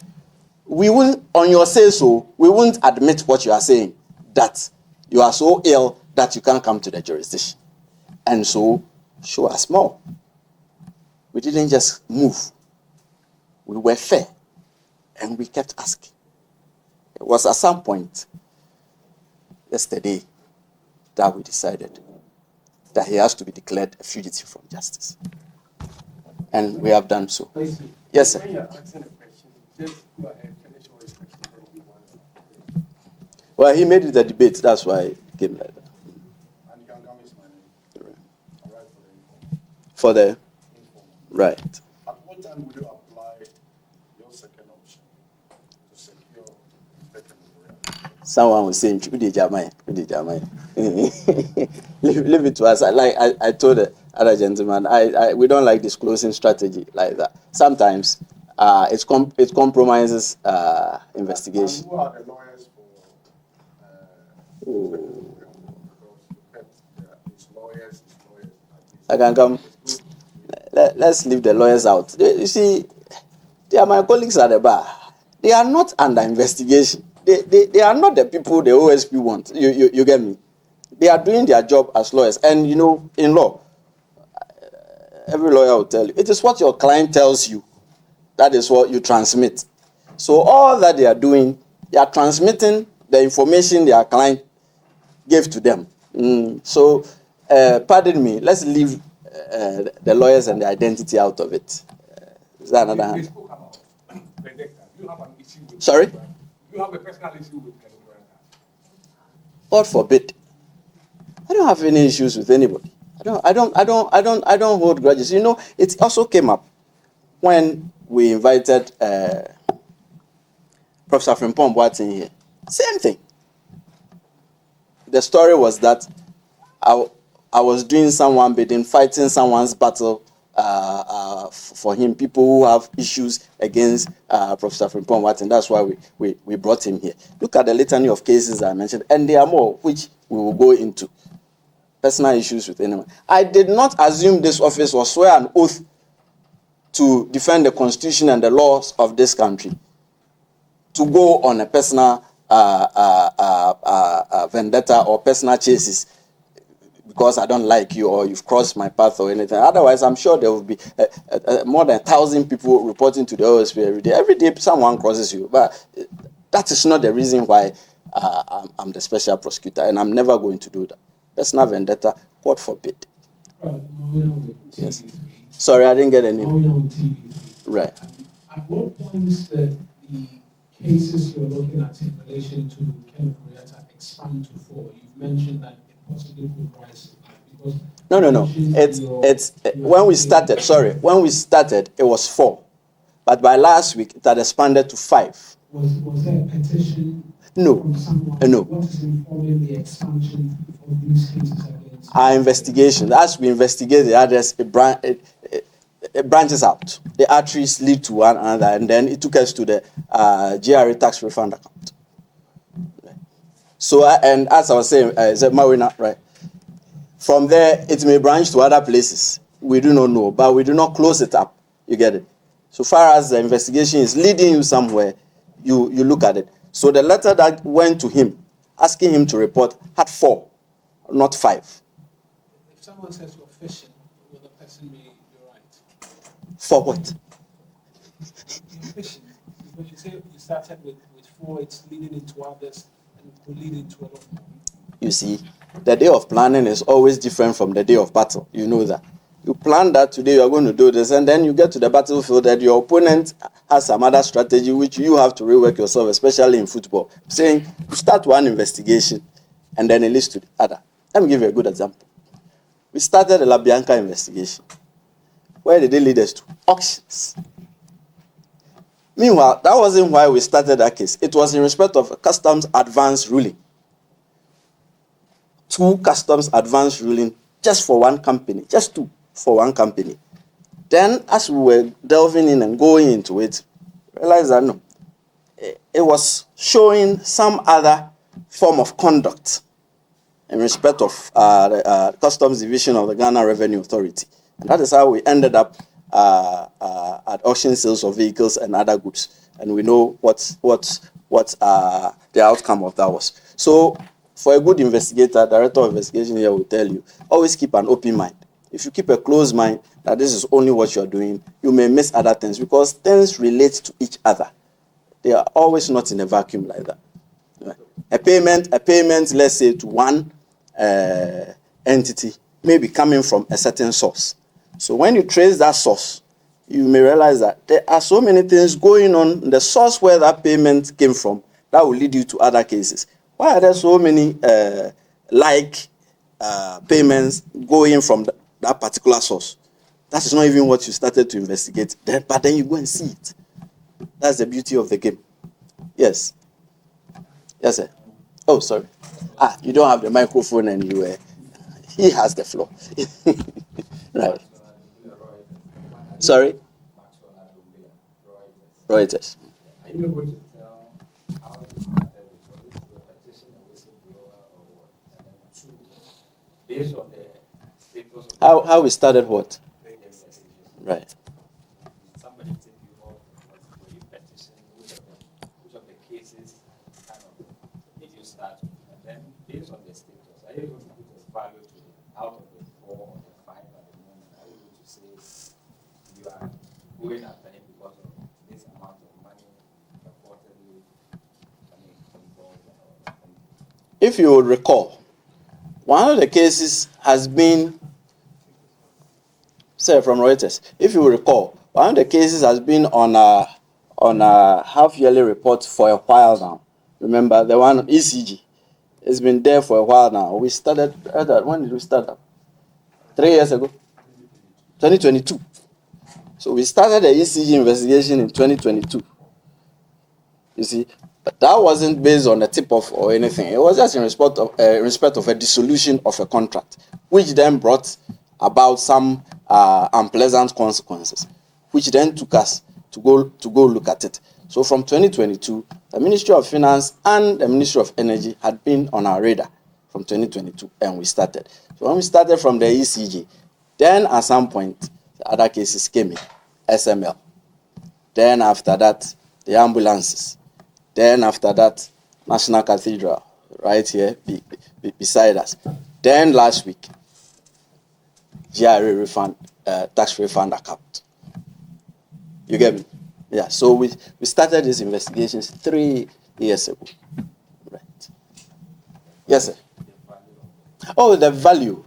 we will, on your say so, we won't admit what you are saying, that you are so ill that you can't come to the jurisdiction. And so, show us more. We didn't just move. We were fair. And we kept asking. It was at some point yesterday that we decided that he has to be declared a fugitive from justice. And we have done so. Yes, sir. When you're asking a question, just go ahead, finish all your questions, then we want to. Well, he made it a debate, that's why it came like that. And you can come is my name. Right. All right, For the informal. right. At what time will you apply your second option to secure second Someone was saying, "Who did Jamai? Who did Jamai?" Leave it to us. I told the other gentleman, we don't like disclosing strategy like that. Sometimes it compromises investigation. And who are the lawyers for? Because lawyers. I can come. Let's leave the lawyers out. You see, they are my colleagues at the bar. They are not under investigation. They are not the people the OSP want. You get me? They are doing their job as lawyers. And you know, in law, every lawyer will tell you, it is what your client tells you. That is what you transmit. So all that they are doing, they are transmitting the information their client gave to them. So, pardon me, let's leave the lawyers and the identity out of it. Is that another hand? spoke about vendetta. You have an issue with. Sorry? You have a personal issue with vendetta. God forbid. I don't have any issues with anybody. I don't hold grudges. You know, it also came up when we invited Professor Frimpong Boateng here. Same thing. The story was that I was doing someone bidding, fighting someone's battle for him. People who have issues against Professor Frimpong Boateng. That's why we brought him here. Look at the litany of cases I mentioned, and there are more which we will go into. Personal issues with anyone. I did not assume this office or swear an oath to defend the constitution and the laws of this country, to go on a personal vendetta or personal chases because I don't like you or you've crossed my path or anything. Otherwise, I'm sure there will be more than 1,000 people reporting to the OSP every day. Every day, someone crosses you. But that is not the reason why I'm the special prosecutor, and I'm never going to do that. Personal vendetta, God forbid. Yes. Sorry, I didn't get any. Right. At what point the cases you're looking at in relation to Kenneth Ofori-Atta expand to 4? You've mentioned that it possibly could rise because No. It's when we started. Sorry, when we started, it was 4, but by last week it had expanded to 5. Was there a petition? No. From someone? No. What is informing the expansion of these cases against? Our investigation. As we investigate the address, it branches out. The arteries lead to one another, and then it took us to the GRA tax refund account. So, and as I was saying, Marina, right? From there, it may branch to other places. We do not know, but we do not close it up. You get it? So far as the investigation is leading you somewhere, you look at it. So the letter that went to him, asking him to report, had 4, not 5. If someone says you're fishing, will the person be right? For what? You're fishing. Because you say you started with 4, it's leading into others, and it could lead into a lot more. You see, the day of planning is always different from the day of battle. You know that. You plan that today you are going to do this, and then you get to the battlefield that your opponent has some other strategy which you have to rework yourself, especially in football. Saying you start one investigation and then it leads to the other. Let me give you a good example. We started the La Bianca investigation. Where did it lead us to? Auctions. Meanwhile, that wasn't why we started that case. It was in respect of a customs advance ruling. 2 customs advance ruling just for one company, just 2 for one company. Then, as we were delving in and going into it, realized that no, it was showing some other form of conduct in respect of the customs division of the Ghana Revenue Authority, and that is how we ended up at auction sales of vehicles and other goods. And we know what the outcome of that was. So, for a good investigator, director of investigation here will tell you, always keep an open mind. If you keep a closed mind that this is only what you are doing, you may miss other things because things relate to each other. They are always not in a vacuum like that. A payment, let's say, to one entity may be coming from a certain source. So when you trace that source, you may realize that there are so many things going on in the source where that payment came from that will lead you to other cases. Why are there so many payments going from that particular source? That is not even what you started to investigate. But then you go and see it. That's the beauty of the game. Yes. Yes, sir. Oh, sorry. You don't have the microphone and he has the floor. Right. Sorry? Reuters. Are you able to tell how it started? Was it through a petition, a whistleblower, or what? And then two, based on the status of How we started what? the investigation, Right. somebody take you off, were you petitioning, which of the cases kind of did you start with? And then based on the status, are you able to put a value to it out of the 4 or the 5 at the moment? Are you able to say you are going after him because of this amount of money reportedly involved and all that? If you would recall, one of the cases has been, say from Reuters, if you will recall, one of the cases has been on a half-yearly report for a while now. Remember the one ECG? It's been there for a while now. We started, when did we start that? 3 years ago? 2022. So we started the ECG investigation in 2022. You see, but that wasn't based on a tip-off or anything. It was just in respect of a dissolution of a contract, which then brought about some unpleasant consequences, which then took us to go look at it. So from 2022, the Ministry of Finance and the Ministry of Energy had been on our radar from 2022, and we started. So when we started from the ECG, then at some point, the other cases came in, SML. Then after that, the ambulances. Then after that, National Cathedral, right here beside us. Then last week, GRA refund, tax refund account. You get me? Yeah, so we started these investigations 3 years ago. Right. Yes, sir. Oh, the value.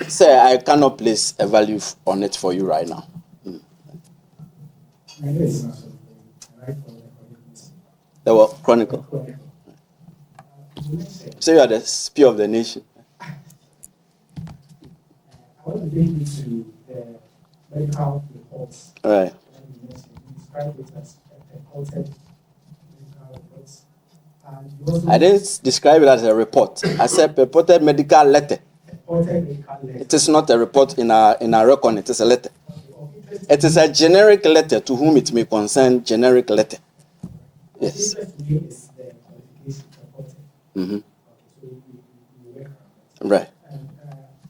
Sir, I cannot place a value on it for you right now. My name is Marshall. I write for the Chronicle. The what? Chronicle. So you are the spear of the nation. I want to take you to the medical reports. Right. You described it as a purported medical reports. And you also I didn't describe it as a report. I said purported medical letter. purported medical letter. It is not a report in a record. It is a letter. It is a generic letter to whom it may concern. Generic letter. Yes. Interest to me is the qualification purported. Mm-hmm. Okay, so you work around that. Right. And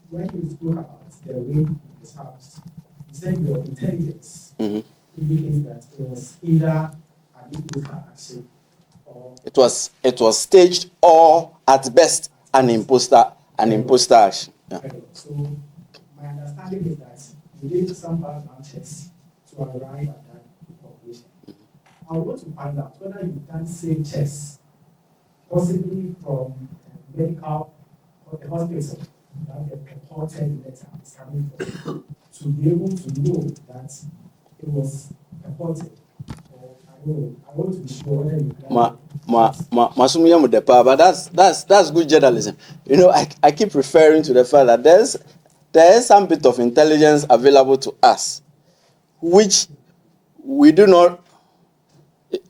when you spoke about the way in this house, you said your intelligence Mm-hmm. indicates that it was either an illegal action or It was staged or at best an imposter action. Yeah. payroll. So my understanding is that you did some background checks to arrive at that conclusion. I want to find out whether you've done same checks, possibly from medical or the hospital that the purported letter is coming from, to be able to know that it was purported. Or I don't know. I want to be sure whether you've done But that's good journalism. You know, I keep referring to the fact that there is some bit of intelligence available to us, which we do not.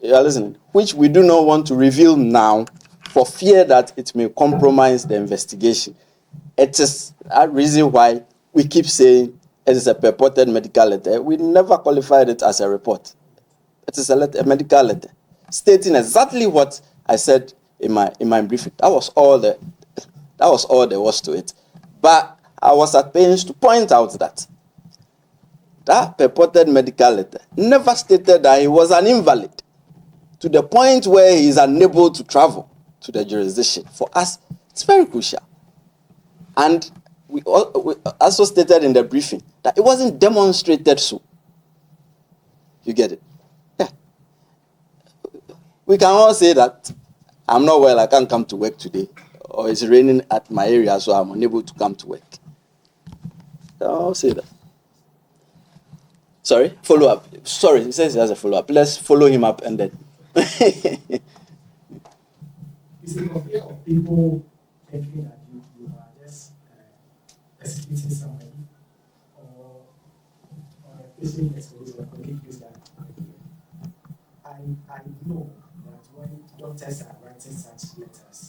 You are listening. Which we do not want to reveal now, for fear that it may compromise the investigation. It is a reason why we keep saying it is a purported medical letter. We never qualified it as a report. It is a medical letter stating exactly what I said in my briefing. That was all there was to it. But I was at pains to point out that purported medical letter never stated that he was an invalid to the point where he is unable to travel to the jurisdiction. For us, it's very crucial. And we also stated in the briefing that it wasn't demonstrated so. You get it? Yeah. We can all say that I'm not well, I can't come to work today. Or it's raining at my area, so I'm unable to come to work. We can all say that. Sorry? Follow up. Sorry, he says he has a follow up. Let's follow him up and then. Is it a fear of people thinking that you are just persecuting somebody or a fishing expedition or case that I know that when doctors are writing such letters,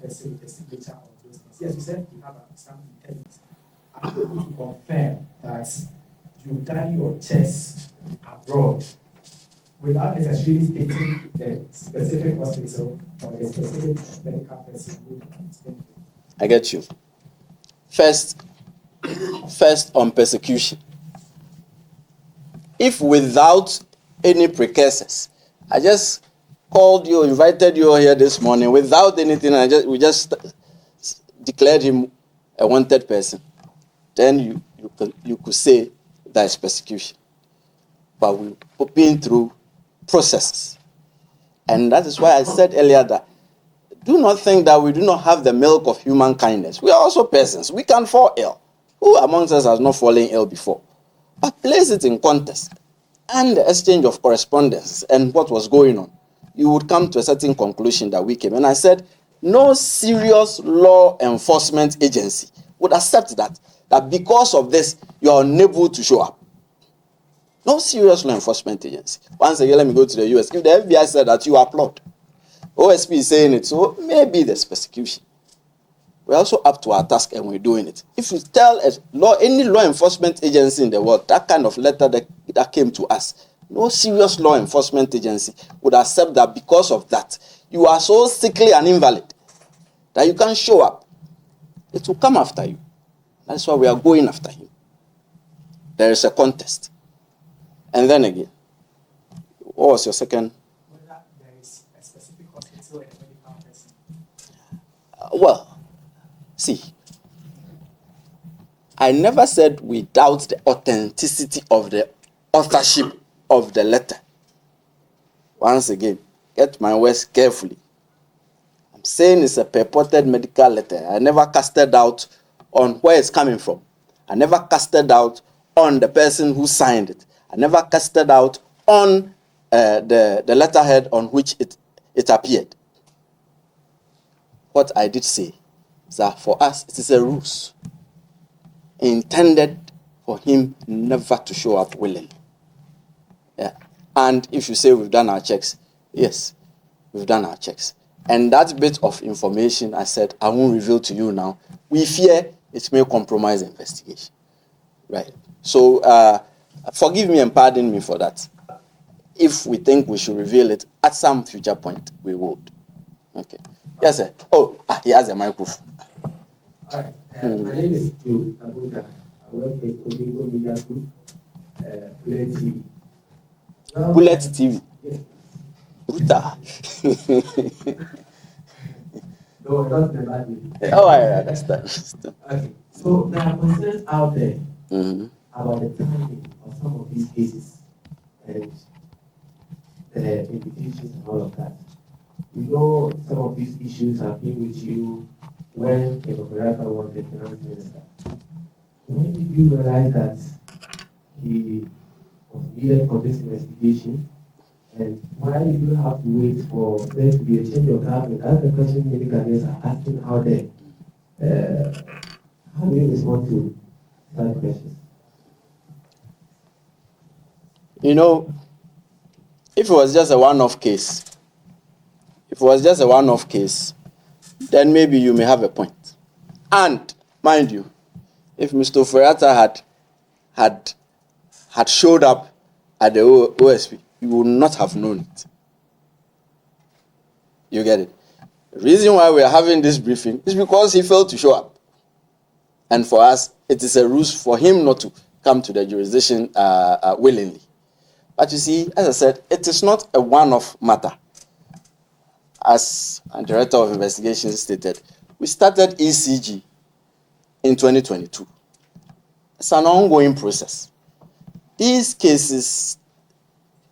person with a signature of those things. Yes, you said you have some intelligence. I'm able to confirm that you've done your checks abroad without necessarily stating the specific hospital or the specific medical person who can. I get you. First on persecution. If without any precursors, I just called you, invited you here this morning without anything, we just declared him a wanted person, then you could say that is persecution. But we've been through processes. And that is why I said earlier that do not think that we do not have the milk of human kindness. We are also persons. We can fall ill. Who amongst us has not fallen ill before? But place it in context and the exchange of correspondence and what was going on. You would come to a certain conclusion that we came. And I said, no serious law enforcement agency would accept that because of this, you are unable to show up. No serious law enforcement agency. Once again, let me go to the US. If the FBI said that, you applaud. OSP is saying it, so maybe there's persecution. We're also up to our task and we're doing it. If you tell any law enforcement agency in the world that kind of letter that came to us, no serious law enforcement agency would accept that because of that, you are so sickly and invalid that you can't show up. It will come after you. That's why we are going after him. There is a contest. And then again, what was your second? Whether there is a specific hospital and a medical person. Well, see, I never said we doubt the authenticity of the authorship of the letter. Once again, get my words carefully. I'm saying it's a purported medical letter. I never casted doubt on where it's coming from. I never casted doubt on the person who signed it. I never casted doubt on the letterhead on which it appeared. What I did say is that for us, it is a ruse intended for him never to show up willingly. Yeah. And if you say we've done our checks, yes, we've done our checks. And that bit of information, I said, I won't reveal to you now. We fear it may compromise the investigation. Right. So forgive me and pardon me for that. If we think we should reveal it at some future point, we would. Okay. Yes, sir. Oh, he has a microphone. All right. My name is Joe Abuja. I work with Obigo Media Group, Bullet TV. Bullet TV. Yes. Buta. No, not the bad way. Oh, I understand. Okay. So there are concerns out there about the timing of some of these cases and the invitations and all of that. We know some of these issues have been with you when Ofori-Atta was the finance minister. When did you realize that he was needed for this investigation? And why did you have to wait for there to be a change of government? That's the question many Ghanaians are asking out there. How do you respond to that question? You know, if it was just a one-off case, then maybe you may have a point. And, mind you, if Mr. Ofori-Atta had showed up at the OSP, you would not have known it. You get it? The reason why we are having this briefing is because he failed to show up. And for us, it is a ruse for him not to come to the jurisdiction willingly. But you see, as I said, it is not a one-off matter. As the Director of Investigations stated, we started ECG in 2022. It's an ongoing process. These cases,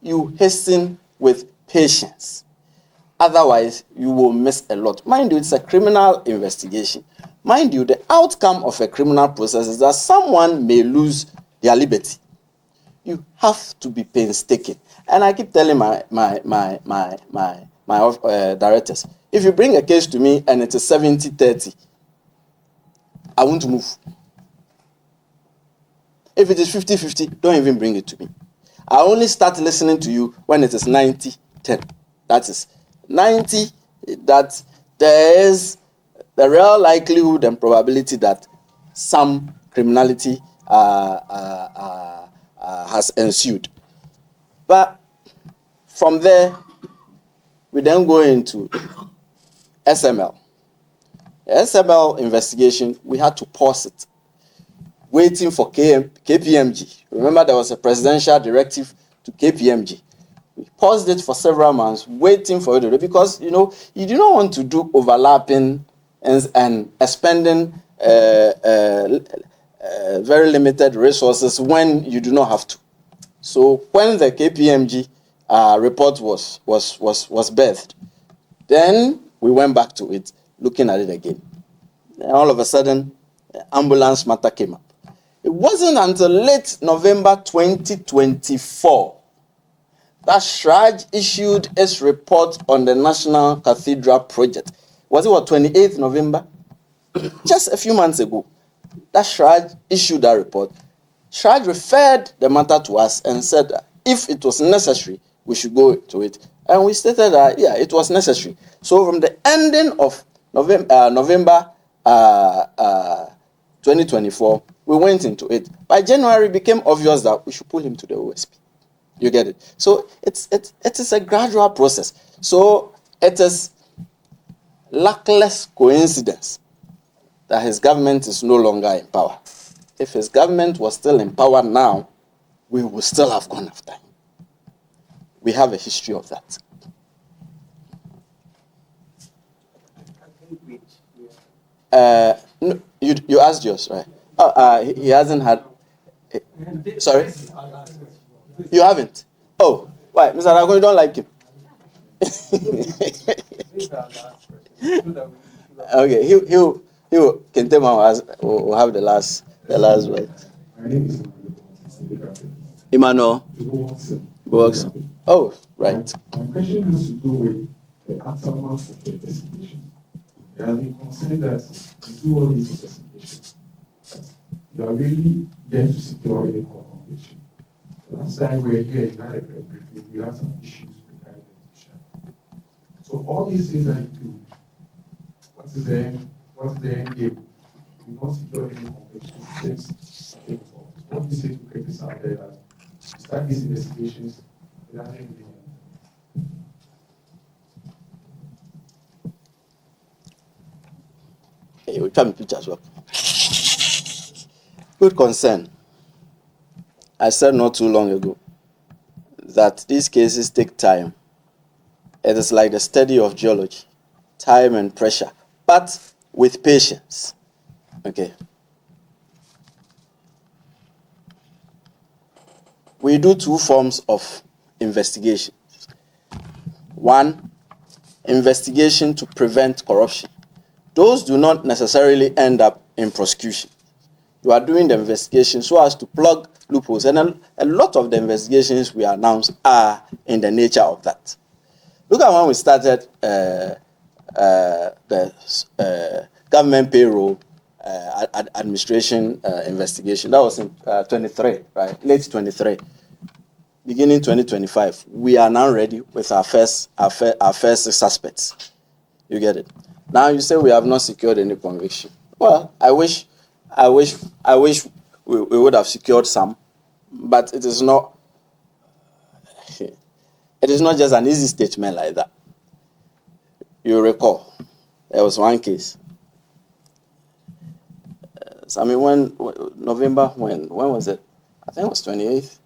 you hasten with patience. Otherwise, you will miss a lot. Mind you, it's a criminal investigation. Mind you, the outcome of a criminal process is that someone may lose their liberty. You have to be painstaking. And I keep telling my directors, if you bring a case to me and it is 70-30, I won't move. If it is 50-50, don't even bring it to me. I only start listening to you when it is 90-10. That is 90, that there is the real likelihood and probability that some criminality has ensued. But from there, we then go into SML. The SML investigation, we had to pause it, waiting for KPMG. Remember, there was a presidential directive to KPMG. We paused it for several months, waiting for it, because you do not want to do overlapping and expending very limited resources when you do not have to. So when the KPMG report was birthed, then we went back to it, looking at it again. And all of a sudden, the ambulance matter came up. It wasn't until late November 2024 that Shraj issued its report on the National Cathedral project. Was it 28th November? Just a few months ago, that Shraj issued that report. Shraj referred the matter to us and said that if it was necessary, we should go to it. And we stated that, yeah, it was necessary. So from the ending of November 2024, we went into it. By January, it became obvious that we should pull him to the OSP. You get it? So it is a gradual process. So it is luckless coincidence that his government is no longer in power. If his government was still in power now, we would still have gone after him. We have a history of that. No, you asked yours, right? He hasn't had. Sorry? You haven't? Oh, why? Mr. Aragon, you don't like him? Okay, he Kentema will have the last word. My name is Emmanuel works. Oh, right. My question has to do with the aftermath of the investigation. There has been concern that you do all these investigations, you are really there to secure any court conviction. Last time we were here in Nigeria, we had some issues with that investigation. So all these things that you do, what's the end game? You not secure any conviction. What do you say to critics out there that start these investigations without any being? Hey, we'll try my picture as well. Good concern. I said not too long ago that these cases take time. It is like the study of geology, time and pressure, but with patience. Okay. We do two forms of investigation. One, investigation to prevent corruption. Those do not necessarily end up in prosecution. You are doing the investigation so as to plug loopholes, and a lot of the investigations we announce are in the nature of that. Look at when we started the government payroll administration investigation. That was in 23, right? Late 23. Beginning 2025, we are now ready with our first suspects. You get it? Now you say we have not secured any conviction. Well, I wish we would have secured some, but it is not. It is not just an easy statement like that. You recall, there was one case. I mean, when was it? I think it was 28th.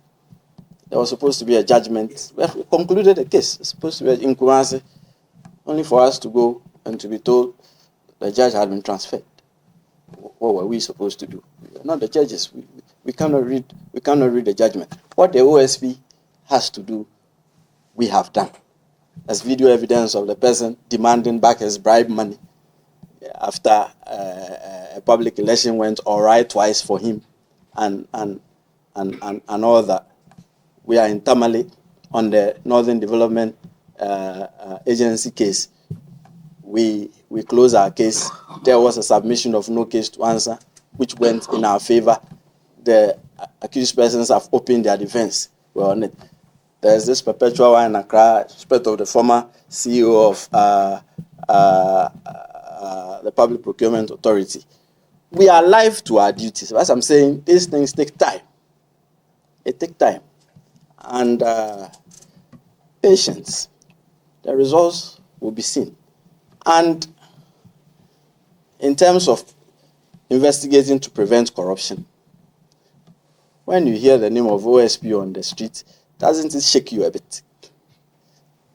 There was supposed to be a judgment. We concluded the case. It's supposed to be in Kumasi, only for us to go and to be told the judge had been transferred. What were we supposed to do? We are not the judges. We cannot read the judgment. What the OSP has to do, we have done. There's video evidence of the person demanding back his bribe money after a public election went all right twice for him, and all that. We are in Tamale on the Northern Development Agency case. We closed our case. There was a submission of no case to answer, which went in our favor. The accused persons have opened their defense. We're on it. There's this perpetual one in Accra, respect of the former CEO of the Public Procurement Authority, we are alive to our duties. As I'm saying, these things take time. It takes time. And patience. The results will be seen. And in terms of investigating to prevent corruption, when you hear the name of OSP on the street, doesn't it shake you a bit?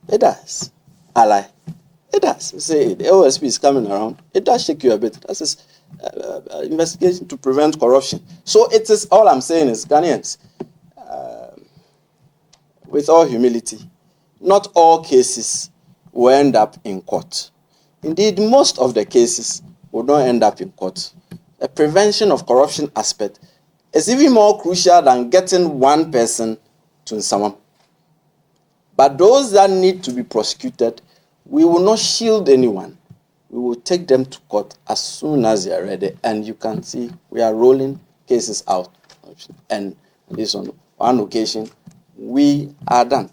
It does. I lie. It does. Say the OSP is coming around. It does shake you a bit. That's just investigation to prevent corruption. So it is, all I'm saying is, Ghanaians, with all humility, not all cases will end up in court. Indeed, most of the cases will not end up in court. The prevention of corruption aspect is even more crucial than getting one person to someone. But those that need to be prosecuted, we will not shield anyone. We will take them to court as soon as they are ready. And you can see we are rolling cases out. And this on one occasion, we are done,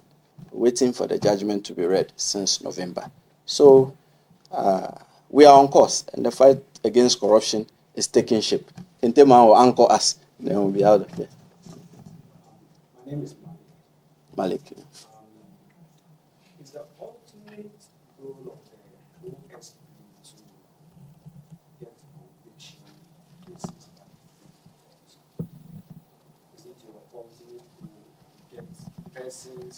waiting for the judgment to be read since November. So we are on course, and the fight against corruption is taking shape. Intema will anchor us, then we'll be out of there. My name is Malik. Is the ultimate goal of the OSP to get conviction cases back? Is it your ultimate goal to get persons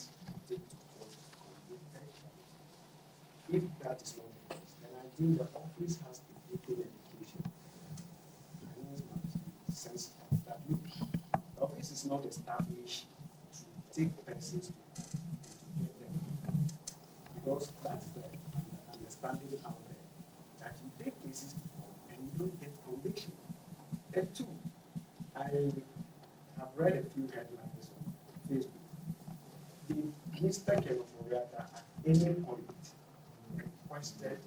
take to court convicted? If that is not the case, then I think the office has to give education. I need to sense that look, the office is not established to take persons to get them. Because that's the understanding out there, that you take cases to court and you don't get conviction. And two, I have read a few headlines on Facebook. Did Mr. Ofori-Atta at any point requested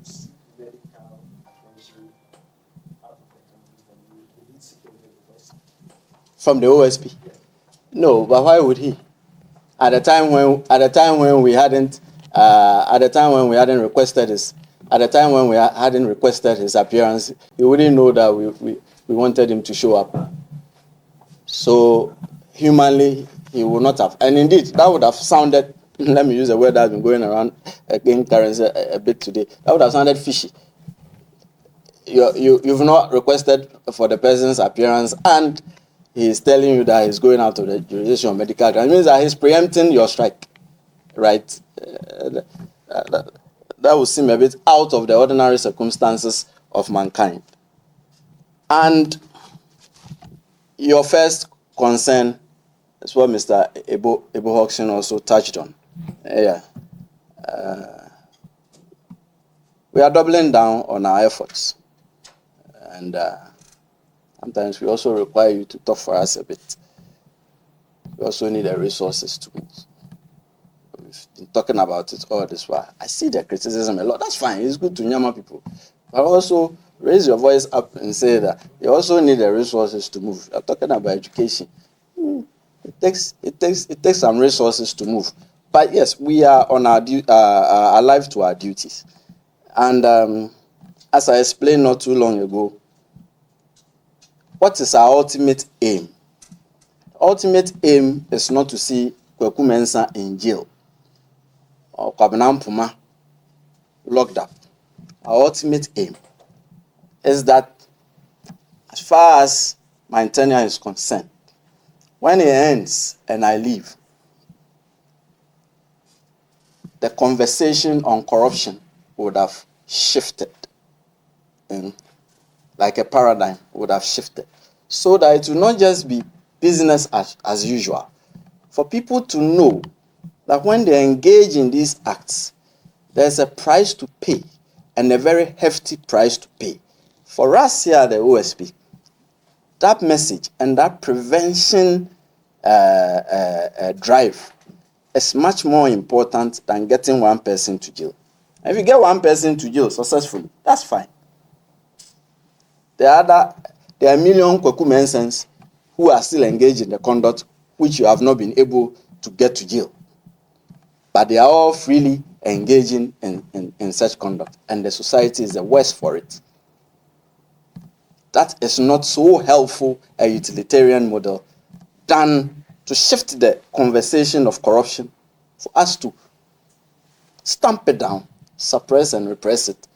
to seek medical attention out of the country from you? Did he seek a request? From the OSP? Yes. No, but why would he? At the time when we hadn't requested his appearance, he wouldn't know that we wanted him to show up. So humanly, he would not have. And indeed, that would have sounded, let me use a word that's been going around again currency a bit today, that would have sounded fishy. You've not requested for the person's appearance, and he's telling you that he's going out of the jurisdiction of medical grounds. It means that he's preempting your strike, right? That would seem a bit out of the ordinary circumstances of mankind. And your first concern is what Mr. Ebo Hodgson also touched on. We are doubling down on our efforts. And sometimes we also require you to talk for us a bit. We also need the resources to move. We've been talking about it all this while. I see the criticism a lot. That's fine. It's good to Nyama people. But also raise your voice up and say that you also need the resources to move. You're talking about education. It takes some resources to move. But yes, we are on our alive to our duties. And as I explained not too long ago, what is our ultimate aim? Ultimate aim is not to see Kweku Mensah in jail or Kwabena Mpuma locked up. Our ultimate aim is that, as far as my tenure is concerned, when it ends and I leave, the conversation on corruption would have shifted. Like a paradigm would have shifted. So that it will not just be business as usual. For people to know that when they engage in these acts, there's a price to pay, and a very hefty price to pay. For us here at the OSP, that message and that prevention drive is much more important than getting one person to jail. If you get one person to jail successfully, that's fine. There are a million Kweku Mensahs who are still engaged in the conduct which you have not been able to get to jail. But they are all freely engaging in such conduct, and the society is the worse for it. That is not so helpful a utilitarian model than to shift the conversation of corruption for us to stamp it down, suppress and repress it,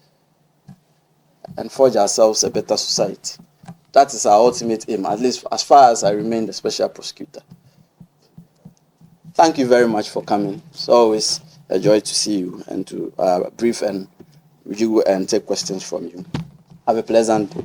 and forge ourselves a better society. That is our ultimate aim, at least as far as I remain the special prosecutor. Thank you very much for coming. It's always a joy to see you and to brief and review and take questions from you. Have a pleasant day.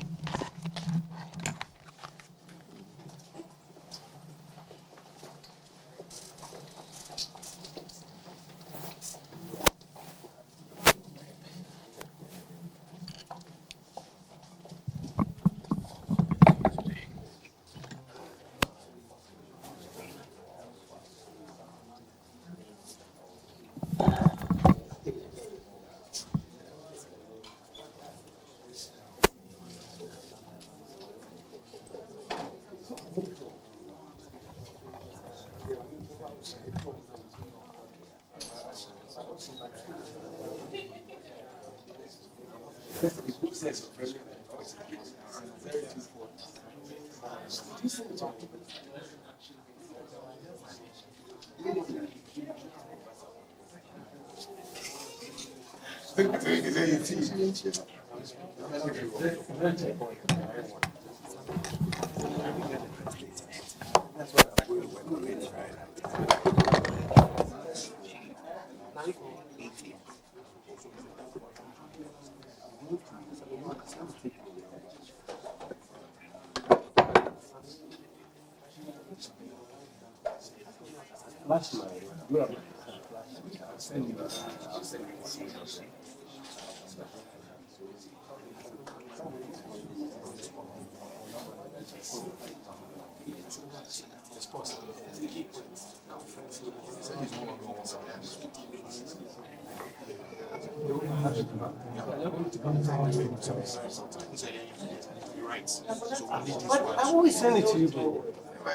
I always send it to you, bro.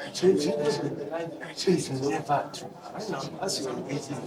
It's never true. I know. That's your reason.